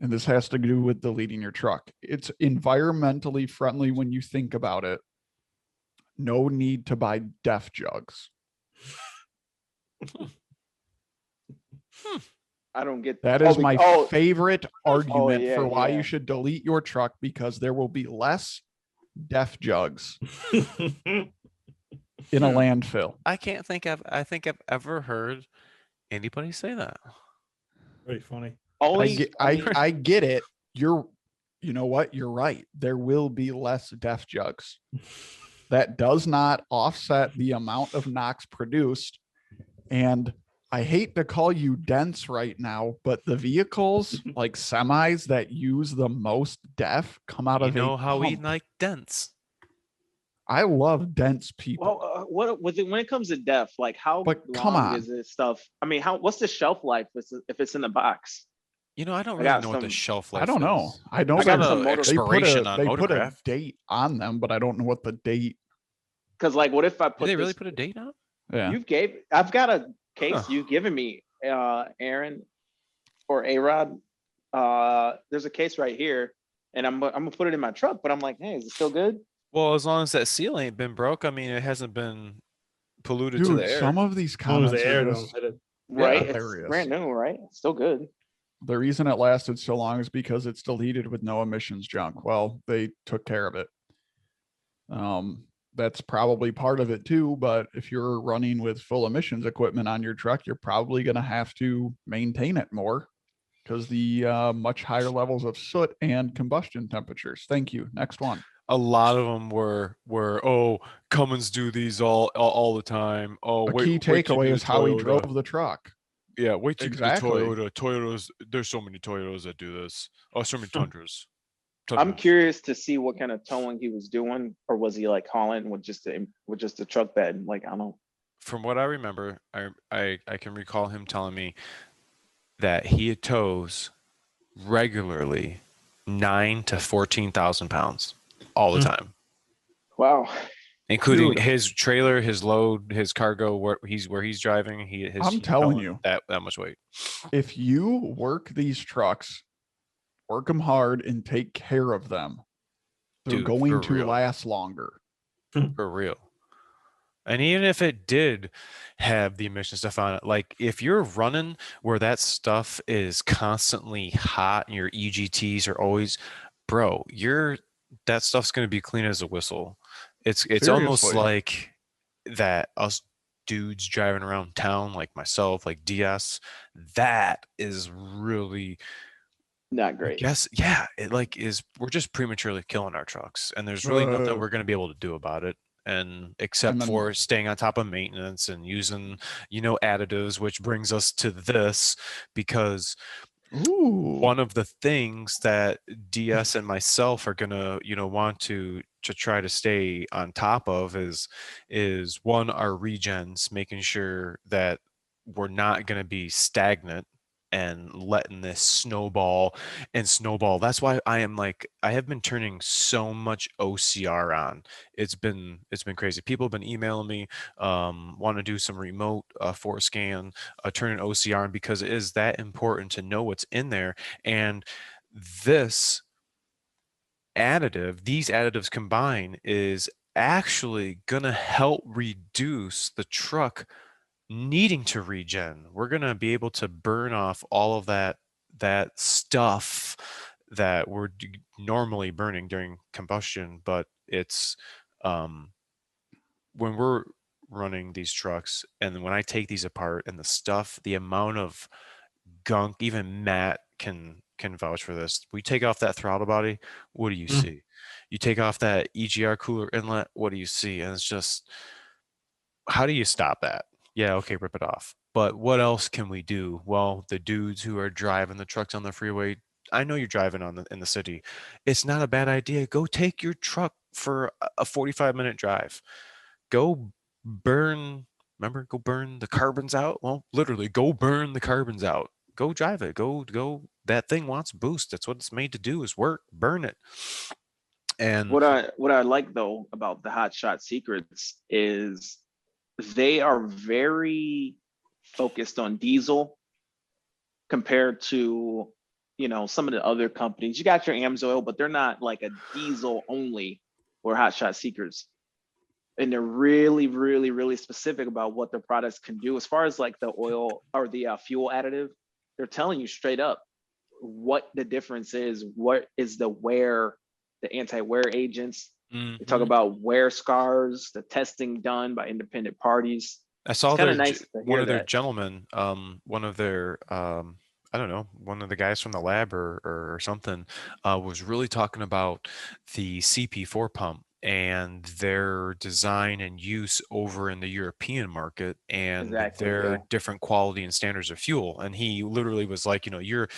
And this has to do with deleting your truck. It's environmentally friendly when you think about it. No need to buy DEF jugs. I don't get that. Is my favorite argument for why you should delete your truck, because there will be less DEF jugs in a landfill. I think I've ever heard anybody say that. Pretty funny. I get it. You know what? You're right. There will be less DEF jugs. That does not offset the amount of NOx produced. And I hate to call you dense right now, but the vehicles like semis that use the most DEF come out of how we like dense. I love dense people. Well, when it comes to DEF, like how long is this stuff? I mean, what's the shelf life if it's in the box? I don't really know what the shelf life is. I don't know. I know there's expiration on They put a date on them, but I don't know what the date. Because like, what if I put? Did they really put a date on? Yeah. I've got a case you've given me, Aaron, or A-Rod. There's a case right here, and I'm gonna put it in my truck. But I'm like, hey, is it still good? Well, as long as that seal ain't been broke, I mean, it hasn't been polluted to the air. Some of these comments are just, right. It's brand new, right? It's still good. The reason it lasted so long is because it's deleted with no emissions junk. Well, they took care of it. That's probably part of it too. But if you're running with full emissions equipment on your truck, you're probably going to have to maintain it more because the much higher levels of soot and combustion temperatures. Thank you. Next one. A lot of them were Cummins do these all the time. Oh, key takeaway is how he drove the truck. Yeah, wait till Toyotas. There's so many Toyotas that do this. Oh, so many Tundras. I'm curious to see what kind of towing he was doing, or was he like hauling with just a truck bed? Like, I don't know. From what I remember, I can recall him telling me that he tows regularly 9,000 to 14,000 pounds all the time. Wow. Including his trailer, his load, his cargo, where he's driving. I'm telling you that much weight. If you work these trucks, work them hard and take care of them, they're going to last longer. For real. And even if it did have the emission stuff on it, like if you're running where that stuff is constantly hot and your EGTs are always, that stuff's going to be clean as a whistle. It's almost like that us dudes driving around town, like myself, like DS, that is really not great. Yes, yeah, we're just prematurely killing our trucks, and there's really nothing we're going to be able to do about it, and except for staying on top of maintenance and using additives, which brings us to this, because one of the things that DS and myself are gonna want to try to stay on top of is one, our regens, making sure that we're not going to be stagnant and letting this snowball. That's why I have been turning so much OCR on. It's been crazy. People have been emailing me, want to do some remote forescan, turn an OCR on, because it is that important to know what's in there. And these additives combine is actually gonna help reduce the truck needing to regen. We're gonna be able to burn off all of that stuff that we're normally burning during combustion, but it's when we're running these trucks and when I take these apart and the stuff, the amount of gunk, even Matt can vouch for this. We take off that throttle body, what do you see? You take off that EGR cooler inlet, what do you see? And it's just, how do you stop that? Yeah, okay, rip it off. But what else can we do? Well, the dudes who are driving the trucks on the freeway, I know you're driving in the city. It's not a bad idea. Go take your truck for a 45-minute drive. Go burn, remember, go burn the carbons out. Well, literally, go burn the carbons out. Go drive it. Go. That thing wants boost. That's what it's made to do, is work. Burn it. And what I like though about the Hot Shot Secrets is they are very focused on diesel compared to, you know, some of the other companies. You got your AMSOIL, but they're not like a diesel only or Hot Shot Secrets. And they're really, really, really specific about what their products can do. As far as like the oil or the fuel additive, they're telling you straight up what the difference is, what is the wear, the anti-wear agents. They talk about wear scars, the testing done by independent parties. I saw nice one of their gentlemen, one of their, I don't know, one of the guys from the lab or something, was really talking about the CP4 pump and their design and use over in the European market and their different quality and standards of fuel. And he literally was like, you know, your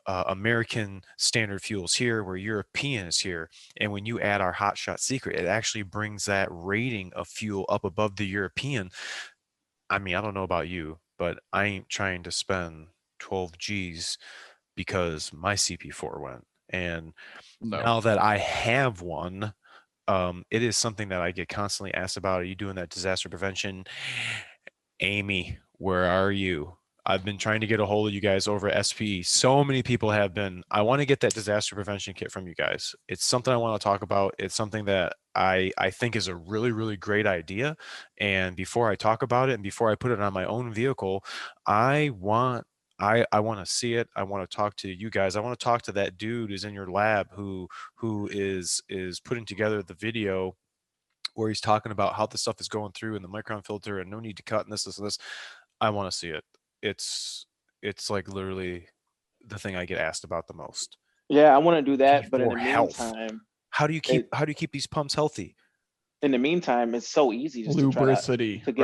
American standard fuels here, where European is here. And when you add our Hot Shot Secret, it actually brings that rating of fuel up above the European. I mean, I don't know about you, but I ain't trying to spend 12 G's because my CP4 went. And now that I have one, it is something that I get constantly asked about. Are you doing that disaster prevention? Amy, where are you? I've been trying to get a hold of you guys over at SPE. So many people have been. I want to get that disaster prevention kit from you guys. It's something I want to talk about. It's something that I think is a really, really great idea. And before I talk about it and before I put it on my own vehicle, I want to see it. I want to talk to you guys. I want to talk to that dude who's in your lab who is putting together the video where he's talking about how the stuff is going through and the micron filter and no need to cut and this and this. I want to see it. It's like literally the thing I get asked about the most. Yeah, I want to do that, but in the meantime, how do you keep these pumps healthy? In the meantime, it's so easy just lubricity to get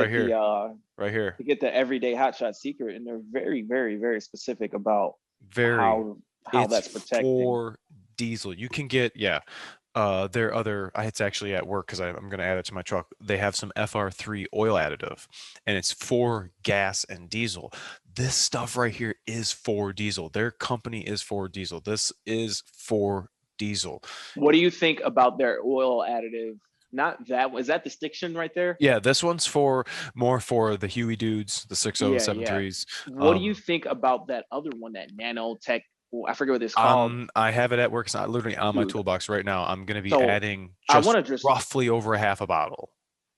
right here to get the everyday Hot Shot Secret, and they're very, very, very specific about how that's protected. For diesel, you can get their other. It's actually at work because I'm going to add it to my truck. They have some FR3 oil additive, and it's for gas and diesel. This stuff right here is for diesel. Their company is for diesel. This is for diesel. What do you think about their oil additive? Not that was that distinction right there? Yeah, this one's more for the Huey dudes, the 6073s. What do you think about that other one, that nanotech? I forget what it's called. I have it at work. It's not literally on my toolbox right now. I'm going to be adding roughly over a half a bottle.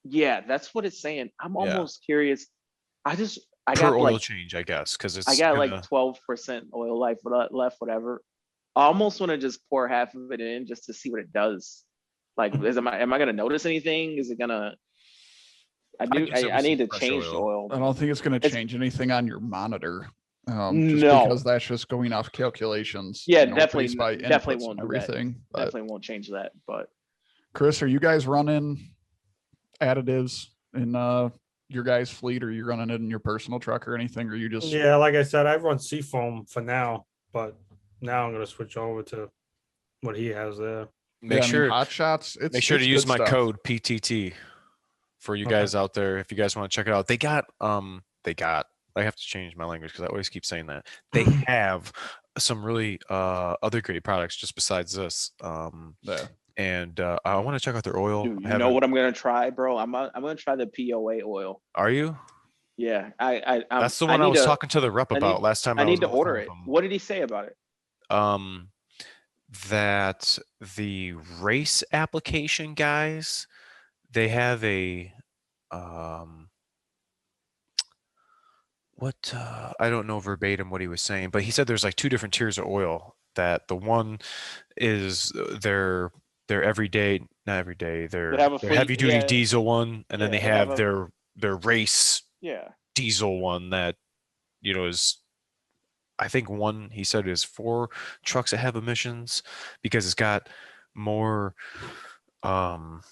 Yeah, that's what it's saying. I'm almost curious. I got oil change, I guess, because I got like 12% oil life left, whatever. I almost want to just pour half of it in just to see what it does. Like, am I going to notice anything? Is it going to? I need to change the oil. I don't think it's going to change anything on your monitor. No, because that's just going off calculations. Yeah, definitely won't do everything. Definitely won't change that. But Chris, are you guys running additives in your guys' fleet, or you running it in your personal truck or anything? Or you just like I said, I run Seafoam for now, but now I'm going to switch over to what he has there. Make sure Hot Shots. Make sure to use my code PTT for you guys out there if you guys want to check it out. They got. I have to change my language because I always keep saying that. They have some really other great products just besides this. And I want to check out their oil. Dude, you know what I'm gonna try, bro? I'm gonna try the POA oil. Are you? Yeah, that's the one I was talking to the rep about last time. I need to order it. What did he say about it? That the race application guys they have a what I don't know verbatim what he was saying, but he said there's like two different tiers of oil. That the one is their everyday, not everyday, They have a their fleet. heavy duty Yeah, diesel one, and then yeah. they They have have a their race yeah. diesel one that is, I think one he said is 4 trucks that have emissions because it's got more um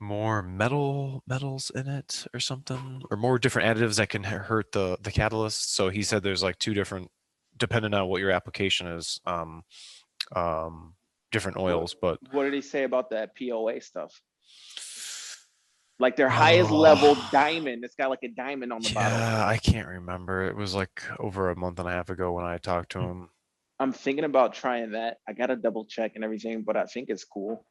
more metals in it or something, or more different additives that can hurt the catalyst. So he said there's like two different, depending on what your application is, um different What oils. But what did he say about that POA stuff? Like their highest level oh diamond. It's got like a diamond on the bottle. yeah, I can't remember. It was like over a month and a half ago when I talked to him. I'm thinking about trying that. I gotta double check and everything, but I think it's cool.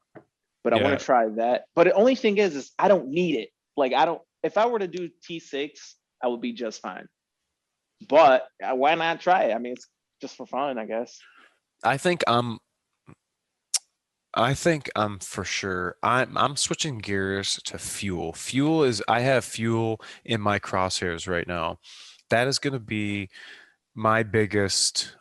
But I want Yeah, to try that. But the only thing is I don't need it. Like I don't. If I were to do T6, I would be just fine. But why not try it? I mean, it's just for fun, I guess. I think I'm I think I'm for sure. I'm switching gears to fuel. Fuel is I have fuel in my crosshairs right now. That is going to be my biggest.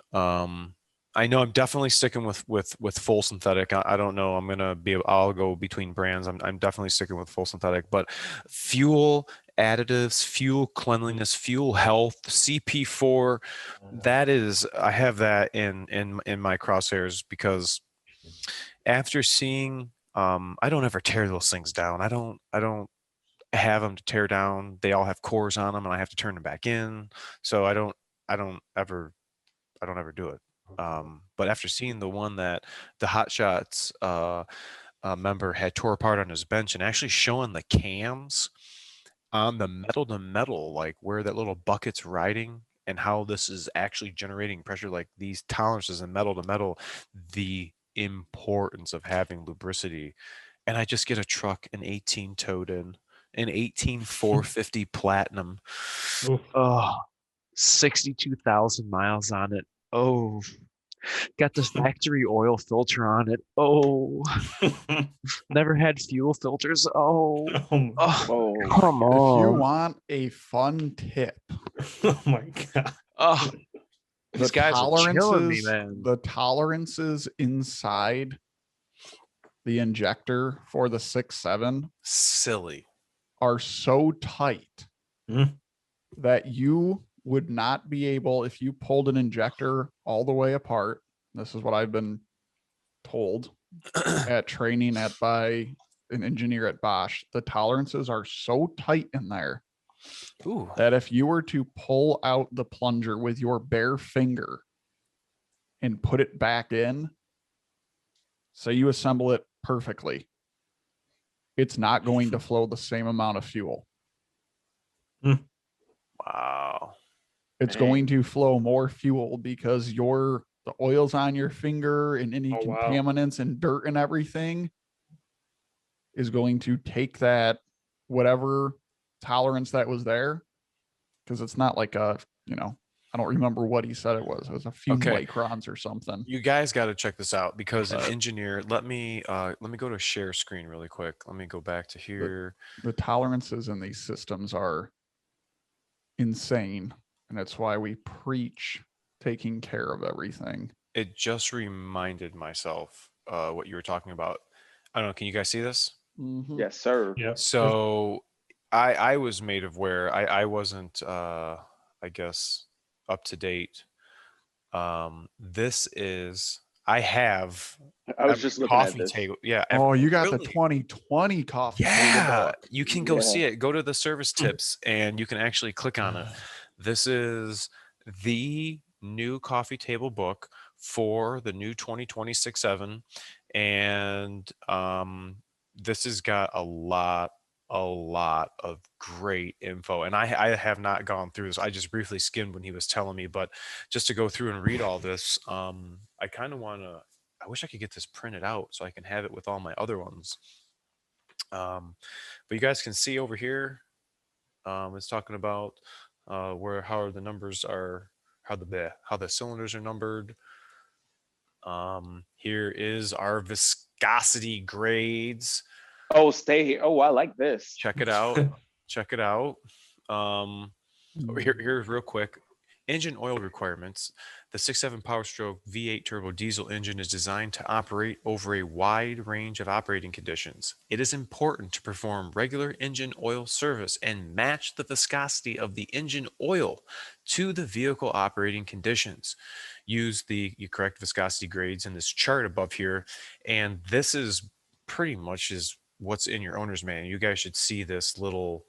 I know I'm definitely sticking with full synthetic. I don't know. I'm gonna be. I'll go between brands. I'm definitely sticking with full synthetic. But fuel additives, fuel cleanliness, fuel health, CP4. That is. I have that in my crosshairs because after seeing I don't ever tear those things down. I don't have them to tear down. They all have cores on them and I have to turn them back in. So I don't ever I don't ever do it. But after seeing the one that the Hot Shots member had tore apart on his bench and actually showing the cams on the metal to metal, like where that little bucket's riding and how this is actually generating pressure, like these tolerances in metal to metal, the importance of having lubricity. And I just get a truck, an 18 Toten, an 18 450 Platinum. Oof. Oh, 62,000 miles on it. Oh, got the factory oil filter on it. Oh, never had fuel filters. Oh, Oh, oh, Whoa. come If you on. want a fun tip, oh my god. Oh, the these guys are killing me, man. tolerances inside the injector for the 6.7 Silly. are so tight Mhm. that you would not be able, if you pulled an injector all the way apart. This is what I've been told at training by an engineer at Bosch. The tolerances are so tight in there Ooh. that if you were to pull out the plunger with your bare finger and put it back in, say you assemble it perfectly, it's not going to flow the same amount of fuel. Wow. It's Dang. going to flow more fuel because the oils on your finger and any Oh, wow. contaminants and dirt and everything is going to take that whatever tolerance that was there, because it's not like I don't remember what he said it was. It was a few Okay. microns or something. You guys got to check this out because an engineer, let me go to share screen really quick. Let me go back to here. The tolerances in these systems are insane, and it's why we preach taking care of everything. It just reminded myself what you were talking about. I don't know. Can you guys see this? Mhm. Yes, sir. Yeah. So I was made aware. I wasn't I guess up to date. This is I have I was a just looking at coffee this. table. Yeah. Oh, you got the really? 2020 coffee table Yeah, book. you can go Yeah. see it. Go to the service tips and you can actually click on it. This is the new coffee table book for the new 2026-7. And this has got a lot of great info. And I have not gone through this. I just briefly skimmed when he was telling me, but just to go through and read all this, I kind of want to I wish I could get this printed out so I can have it with all my other ones. But you guys can see over here, it's talking about how the numbers are, how the cylinders are numbered. Here is our viscosity grades. Oh, stay here. Oh, I like this. Check it out. Check it out. Here's real quick. Engine oil requirements. The 6.7 Powerstroke V8 turbo diesel engine is designed to operate over a wide range of operating conditions. It is important to perform regular engine oil service and match the viscosity of the engine oil to the vehicle operating conditions. Use the correct viscosity grades in this chart above here, and this is pretty much is what's in your owner's manual. You guys should see this little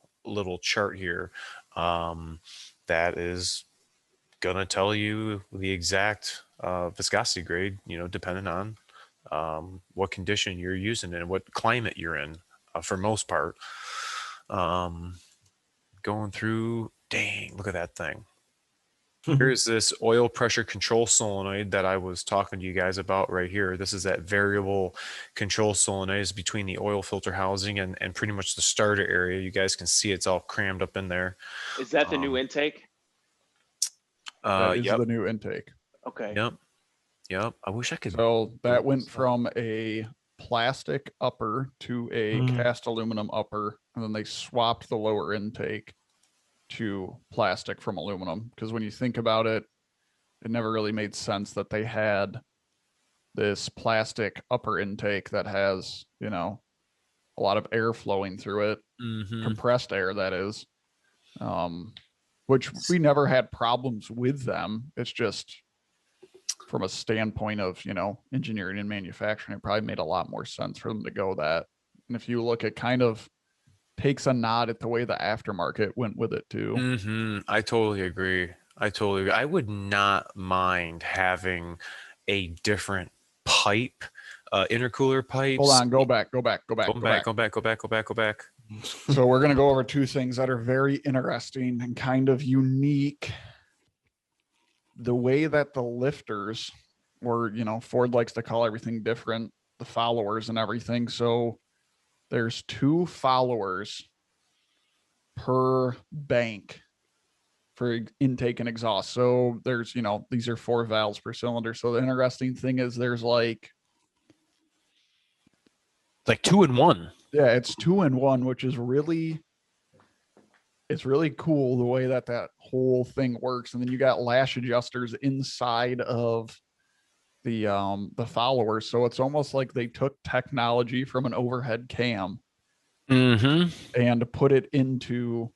chart here. That is gonna tell you the exact viscosity grade, depending on what condition you're using and what climate you're in, for most part. Going through, dang, look at that thing. Here's this oil pressure control solenoid that I was talking to you guys about right here. This is that variable control solenoid is between the oil filter housing and pretty much the starter area. You guys can see it's all crammed up in there. Is that the new intake? That is Yep. the new intake. Okay. Yep. I wish I could. So that went from a plastic upper to a cast aluminum upper, and then they swapped the lower intake to plastic from aluminum. Because when you think about it, it never really made sense that they had this plastic upper intake that has, a lot of air flowing through it, compressed air, that is, which we never had problems with them. It's just from a standpoint of, engineering and manufacturing, it probably made a lot more sense for them to go that. And if you look, it kind of takes a nod at the way the aftermarket went with it too. I totally agree. I would not mind having a different pipe, intercooler pipes. Hold on, go back. Go back. So we're going to go over two things that are very interesting and kind of unique. The way that the lifters, or, Ford likes to call everything different, the followers and everything. So there's 2 followers per bank for intake and exhaust. So there's, these are 4 valves per cylinder. So the interesting thing is there's like 2 in 1. Yeah, it's 2 in 1, which is really cool the way that whole thing works. And then you got lash adjusters inside of the followers. So it's almost like they took technology from an overhead cam and put it into,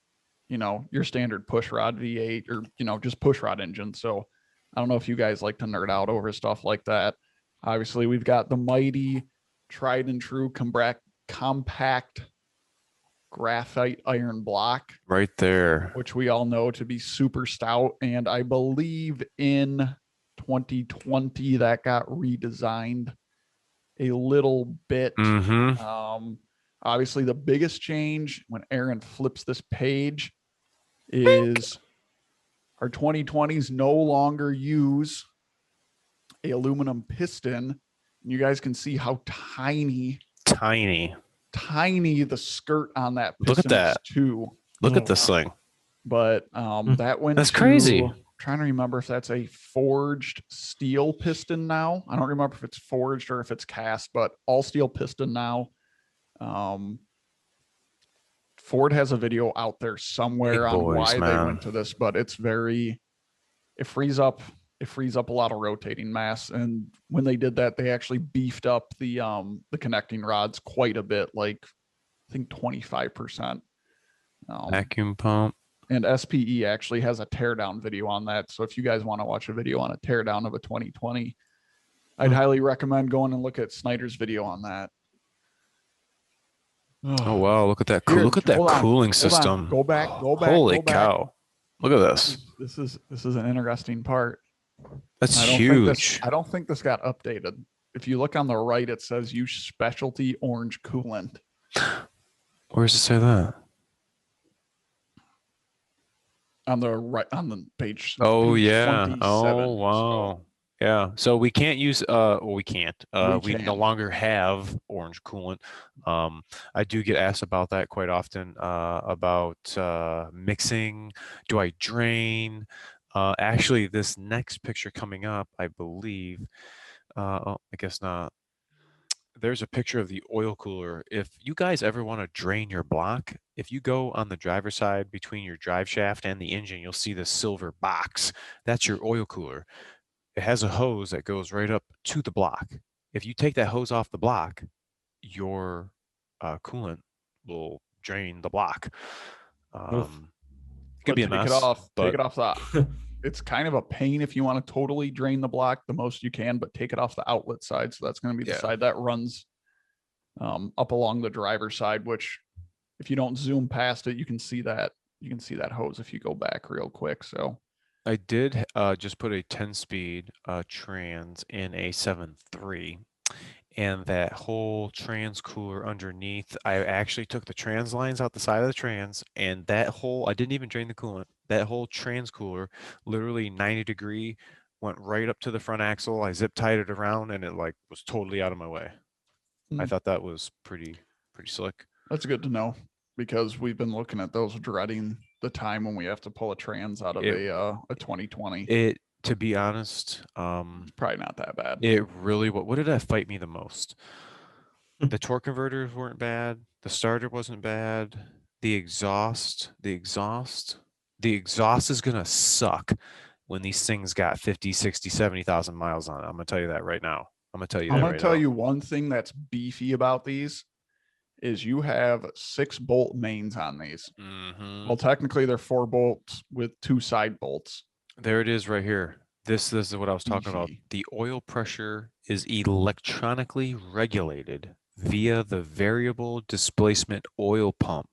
your standard push rod V8 or, just push rod engine. So I don't know if you guys like to nerd out over stuff like that. Obviously, we've got the mighty tried and true compact graphite iron block right there, which we all know to be super stout. And I believe in 2020 that got redesigned a little bit. Obviously the biggest change when Aaron flips this page is our 2020s no longer use a aluminum piston. You guys can see how tiny the skirt on that piston. Look at that too. Look at this thing. But that went that's crazy. Trying to remember if that's a forged steel piston now. I don't remember if it's forged or if it's cast, but all steel piston now. Ford has a video out there somewhere on why they went to this, but it frees up a lot of rotating mass. And when they did that, they actually beefed up the connecting rods quite a bit, like I think 25%. Vacuum pump. And SPE actually has a teardown video on that. So if you guys want to watch a video on a teardown of a 2020, I'd highly recommend going and look at Snyder's video on that. Oh wow! Look at that! Look at that cooling system. Go back. Holy cow! Look at this. This is an interesting part. That's huge. I don't think this got updated. If you look on the right, it says use specialty orange coolant. Where does it say that? On the right, on the page. Oh page yeah. 27. Oh wow. Yeah. So we can't use we can't. We no longer have orange coolant. I do get asked about that quite often, about mixing. Do I drain? Actually, this next picture coming up, I believe. I guess not. there's a picture of the oil cooler. If you guys ever want to drain your block, if you go on the driver's side between your drive shaft and the engine, you'll see this silver box. That's your oil cooler. It has a hose that goes right up to the block. If you take that hose off the block, your coolant will drain the block. It could be a mess, take it off the it's kind of a pain if you want to totally drain the block the most you can, but take it off the outlet side. So that's going to be the side that runs up along the driver's side, which if you don't zoom past it, you can see that hose if you go back real quick. So I did just put a 10-speed trans in a 7.3, and that whole trans cooler underneath, I actually took the trans lines out the side of the trans, and that whole, I didn't even drain the coolant. That whole trans cooler, literally 90 degree, went right up to the front axle. I zip tied it around, and it like was totally out of my way. I thought that was pretty slick. That's good to know, because we've been looking at those, dreading the time when we have to pull a trans out of a 2020. To be honest, probably not that bad. It really, what did that fight me the most? The torque converters weren't bad. The starter wasn't bad. The exhaust is going to suck when these things got 50, 60, 70,000 miles on it. I'm going to tell you that right now. I'm going to tell you one thing that's beefy about these is you have 6 bolt mains on these. Mm-hmm. Well, technically they're 4 bolts with 2 side bolts. There it is right here. This is what I was talking about. The oil pressure is electronically regulated via the variable displacement oil pump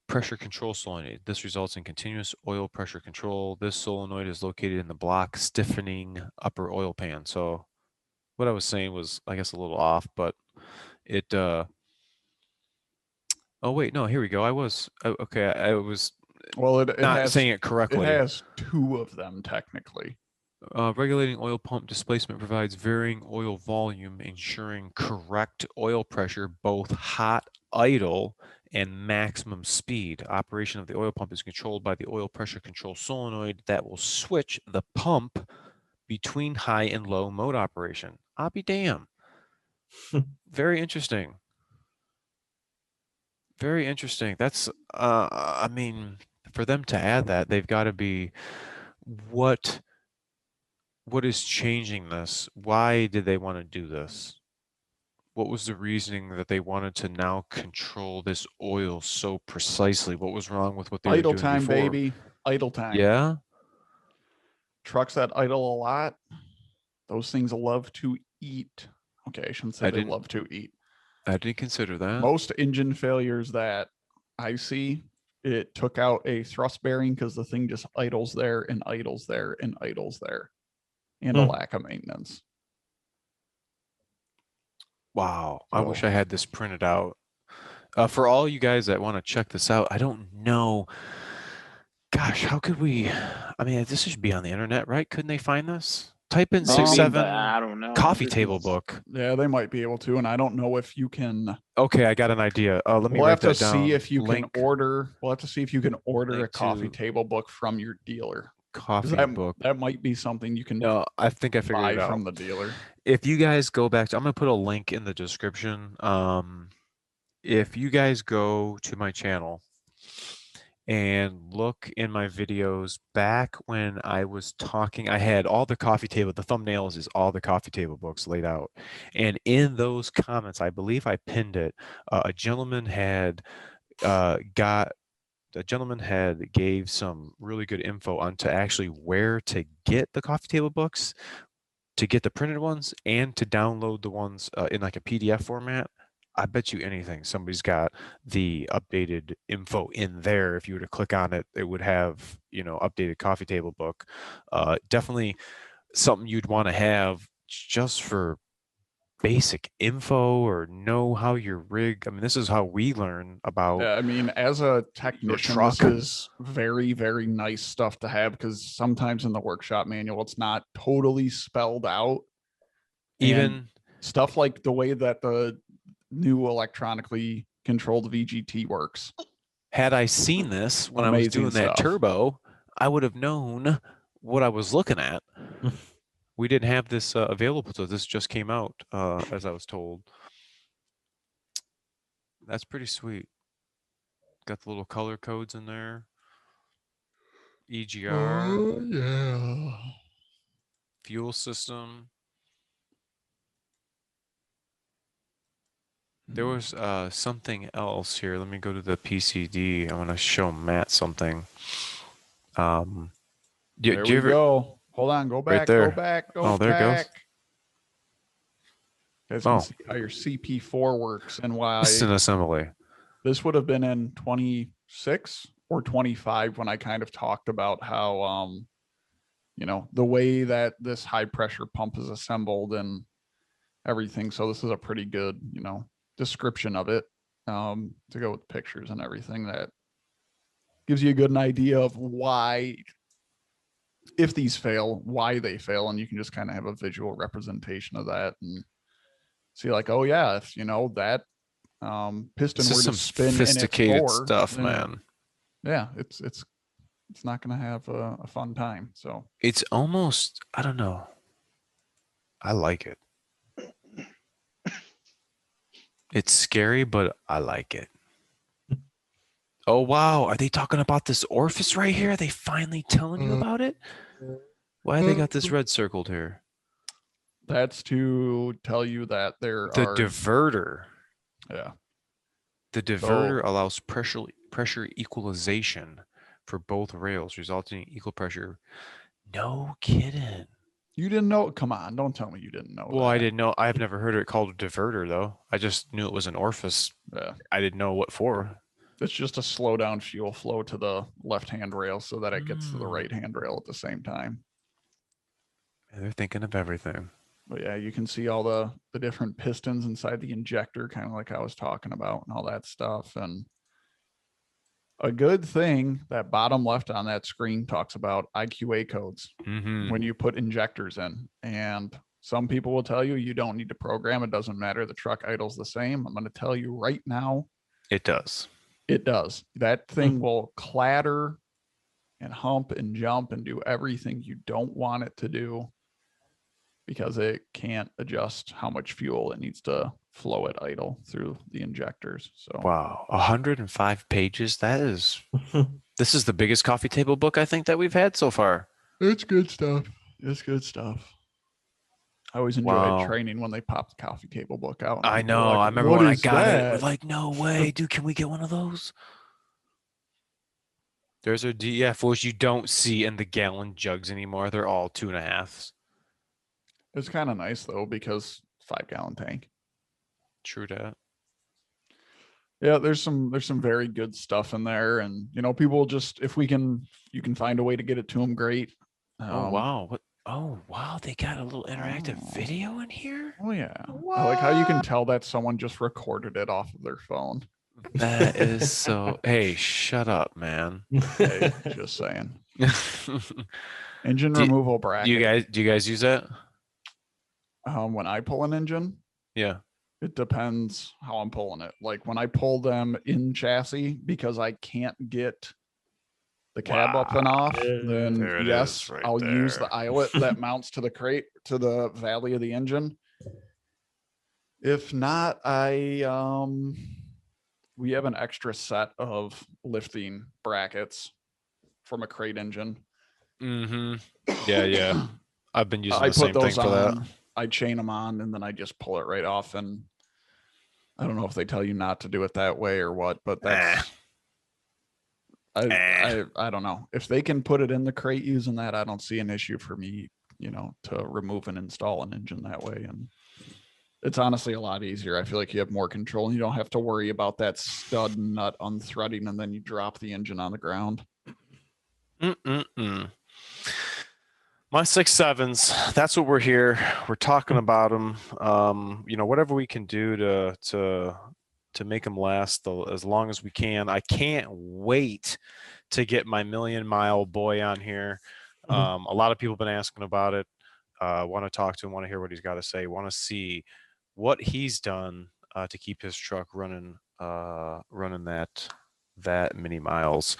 pressure control solenoid. This results in continuous oil pressure control. This solenoid is located in the block stiffening upper oil pan. So what I was saying was, I guess, a little off, but it oh wait, no, here we go. I was well, it not has, saying it correctly. It has 2 of them technically. Regulating oil pump displacement provides varying oil volume, ensuring correct oil pressure, both hot idle and maximum speed. Operation of the oil pump is controlled by the oil pressure control solenoid that will switch the pump between high and low mode operation. I'll be damn. Very interesting. Very interesting. That's, I mean, for them to add that, they've got to be, what is changing this? Why did they want to do this? What was the reasoning that they wanted to now control this oil so precisely? What was wrong with what they were doing before? Idle time, baby. Idle time. Yeah. Trucks that idle a lot, those things love to eat. Okay, I shouldn't say they love to eat. I didn't consider that. Most engine failures that I see, it took out a thrust bearing because the thing just idles there and idles there and idles there, and a lack of maintenance. Wow. I wish I had this printed out. For all you guys that want to check this out, I don't know. Gosh, how could we? I mean, this should be on the internet, right? Couldn't they find this? Type in 6-7 I don't know. coffee table book. Yeah, they might be able to, and I don't know if you can. Okay, I got an idea. Let me. We'll have to see if you can order. We'll have to see if you can order a coffee table book from your dealer. Coffee book. That might be something you can. No, I think I figured it out from the dealer. If you guys go back to, I'm gonna put a link in the description. If you guys go to my channel and look in my videos back when I was talking, I had all the coffee table, the thumbnails is all the coffee table books laid out. And in those comments, I believe I pinned it, a gentleman had gave some really good info on to actually where to get the coffee table books, to get the printed ones and to download the ones in like a PDF format. I bet you anything somebody's got the updated info in there. If you were to click on it, it would have, updated coffee table book. Definitely something you'd want to have just for basic info, or know how your rig. I mean, this is how we learn about. Yeah, I mean, as a technician, this is very, very nice stuff to have, because sometimes in the workshop manual, it's not totally spelled out. Even stuff like the way that the new electronically controlled VGT works. Had I seen this when I was doing that turbo, I would have known what I was looking at. We didn't have this available, so this just came out, as I was told. That's pretty sweet. Got the little color codes in there. EGR. Oh, yeah. Fuel system. There was something else here. Let me go to the PCD. I want to show Matt something. There we go. Hold on. Go back. there. Go back. Go Oh, there it goes. back. You guys can see how your CP4 works and why. Piston assembly. This would have been in 26 or 25 when I kind of talked about how, the way that this high pressure pump is assembled and everything. So this is a pretty good, description of it, to go with pictures and everything. That gives you a good idea of why, if these fail, why they fail. And you can just kind of have a visual representation of that and see like, oh yeah, if that piston This were is to some spin sophisticated in its bore, stuff, man. Yeah, it's not gonna have a fun time. So It's almost, I don't know. I like it. It's scary, but I like it. Oh, wow. Are they talking about this orifice right here? Are they finally telling you about it? Why they got this red circled here? that's to tell you that there The are diverter. yeah. The diverter allows pressure equalization for both rails, resulting in equal pressure. No kidding. You didn't know? Come on, don't tell me you didn't know. Well, that. I didn't know. I've never heard it called a diverter, though. I just knew it was an orifice. Yeah. I didn't know what for. It's just to slow down fuel flow to the left-hand rail so that it gets to the Mm. right-hand rail at the same time. And they're thinking of everything. But yeah, you can see all the different pistons inside the injector, kind of like I was talking about and all that stuff. And a good thing that bottom left on that screen talks about IQA codes Mm-hmm. when you put injectors in. And some people will tell you you don't need to program. It doesn't matter. The truck idles the same. I'm going to tell you right now. It does. It does. That thing will clatter and hump and jump and do everything you don't want it to do because it can't adjust how much fuel it needs to flow at idle through the injectors. So Wow. 105 pages. That is, this is the biggest coffee table book I think that we've had so far. it's good stuff. It's good stuff. I always enjoyed Wow. training when they popped the coffee table book out. I people were know. like, I remember "What when I is got it. that?" We're like, no way, dude. Can we get one of those? There's a DF, which you don't see in the gallon jugs anymore. They're all 2.5s. It's kind of nice though, because 5-gallon tank. True that. Yeah, there's some very good stuff in there, and people just, if you can find a way to get it to them, great. Oh wow. What? Oh wow, they got a little interactive Oh. video in here. Oh yeah. I like how you can tell that someone just recorded it off of their phone. That is so. Hey, shut up, man. Hey, just saying. Engine removal bracket. Do you guys use that? When I pull an engine, Yeah. it depends how I'm pulling it. Like when I pull them in chassis because I can't get the cab up and off, then There it yes, is right I'll use there. the eyelet that mounts to the crate, to the valley of the engine. If not, we have an extra set of lifting brackets from a crate engine. Mm-hmm. Yeah, yeah. I've been using I the same put thing those for that. on, I chain them on, and then I just pull it right off. And I don't know if they tell you not to do it that way or what, but that's I don't know. If they can put it in the crate using that, I don't see an issue for me, to remove and install an engine that way. And it's honestly a lot easier. I feel like you have more control and you don't have to worry about that stud nut unthreading and then you drop the engine on the ground. Mm-mm-mm. My 6.7s, that's what we're here. We're talking about them. Whatever we can do to make them last as long as we can. I can't wait to get my million-mile boy on here. A lot of people have been asking about it. Want to talk to him, want to hear what he's got to say, want to see what he's done to keep his truck running that that many miles.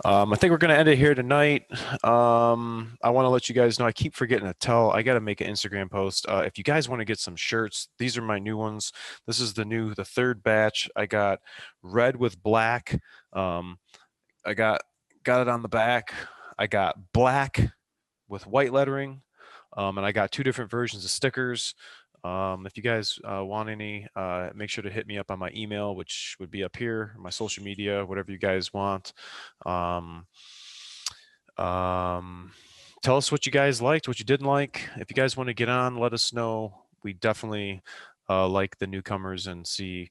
I think we're going to end it here tonight. I want to let you guys know, I keep forgetting to tell, I got to make an Instagram post. If you guys want to get some shirts, these are my new ones. This is the third batch. I got red with black. I got it on the back. I got black with white lettering. And I got 2 different versions of stickers. If you guys want any, make sure to hit me up on my email, which would be up here, my social media, whatever you guys want. Tell us what you guys liked, what you didn't like. If you guys want to get on, let us know. We definitely like the newcomers and see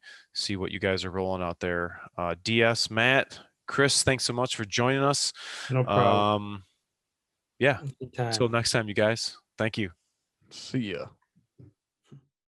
what you guys are rolling out there. DS, Matt, Chris, thanks so much for joining us. No problem. Yeah. Anytime. Until next time, you guys. Thank you. See ya.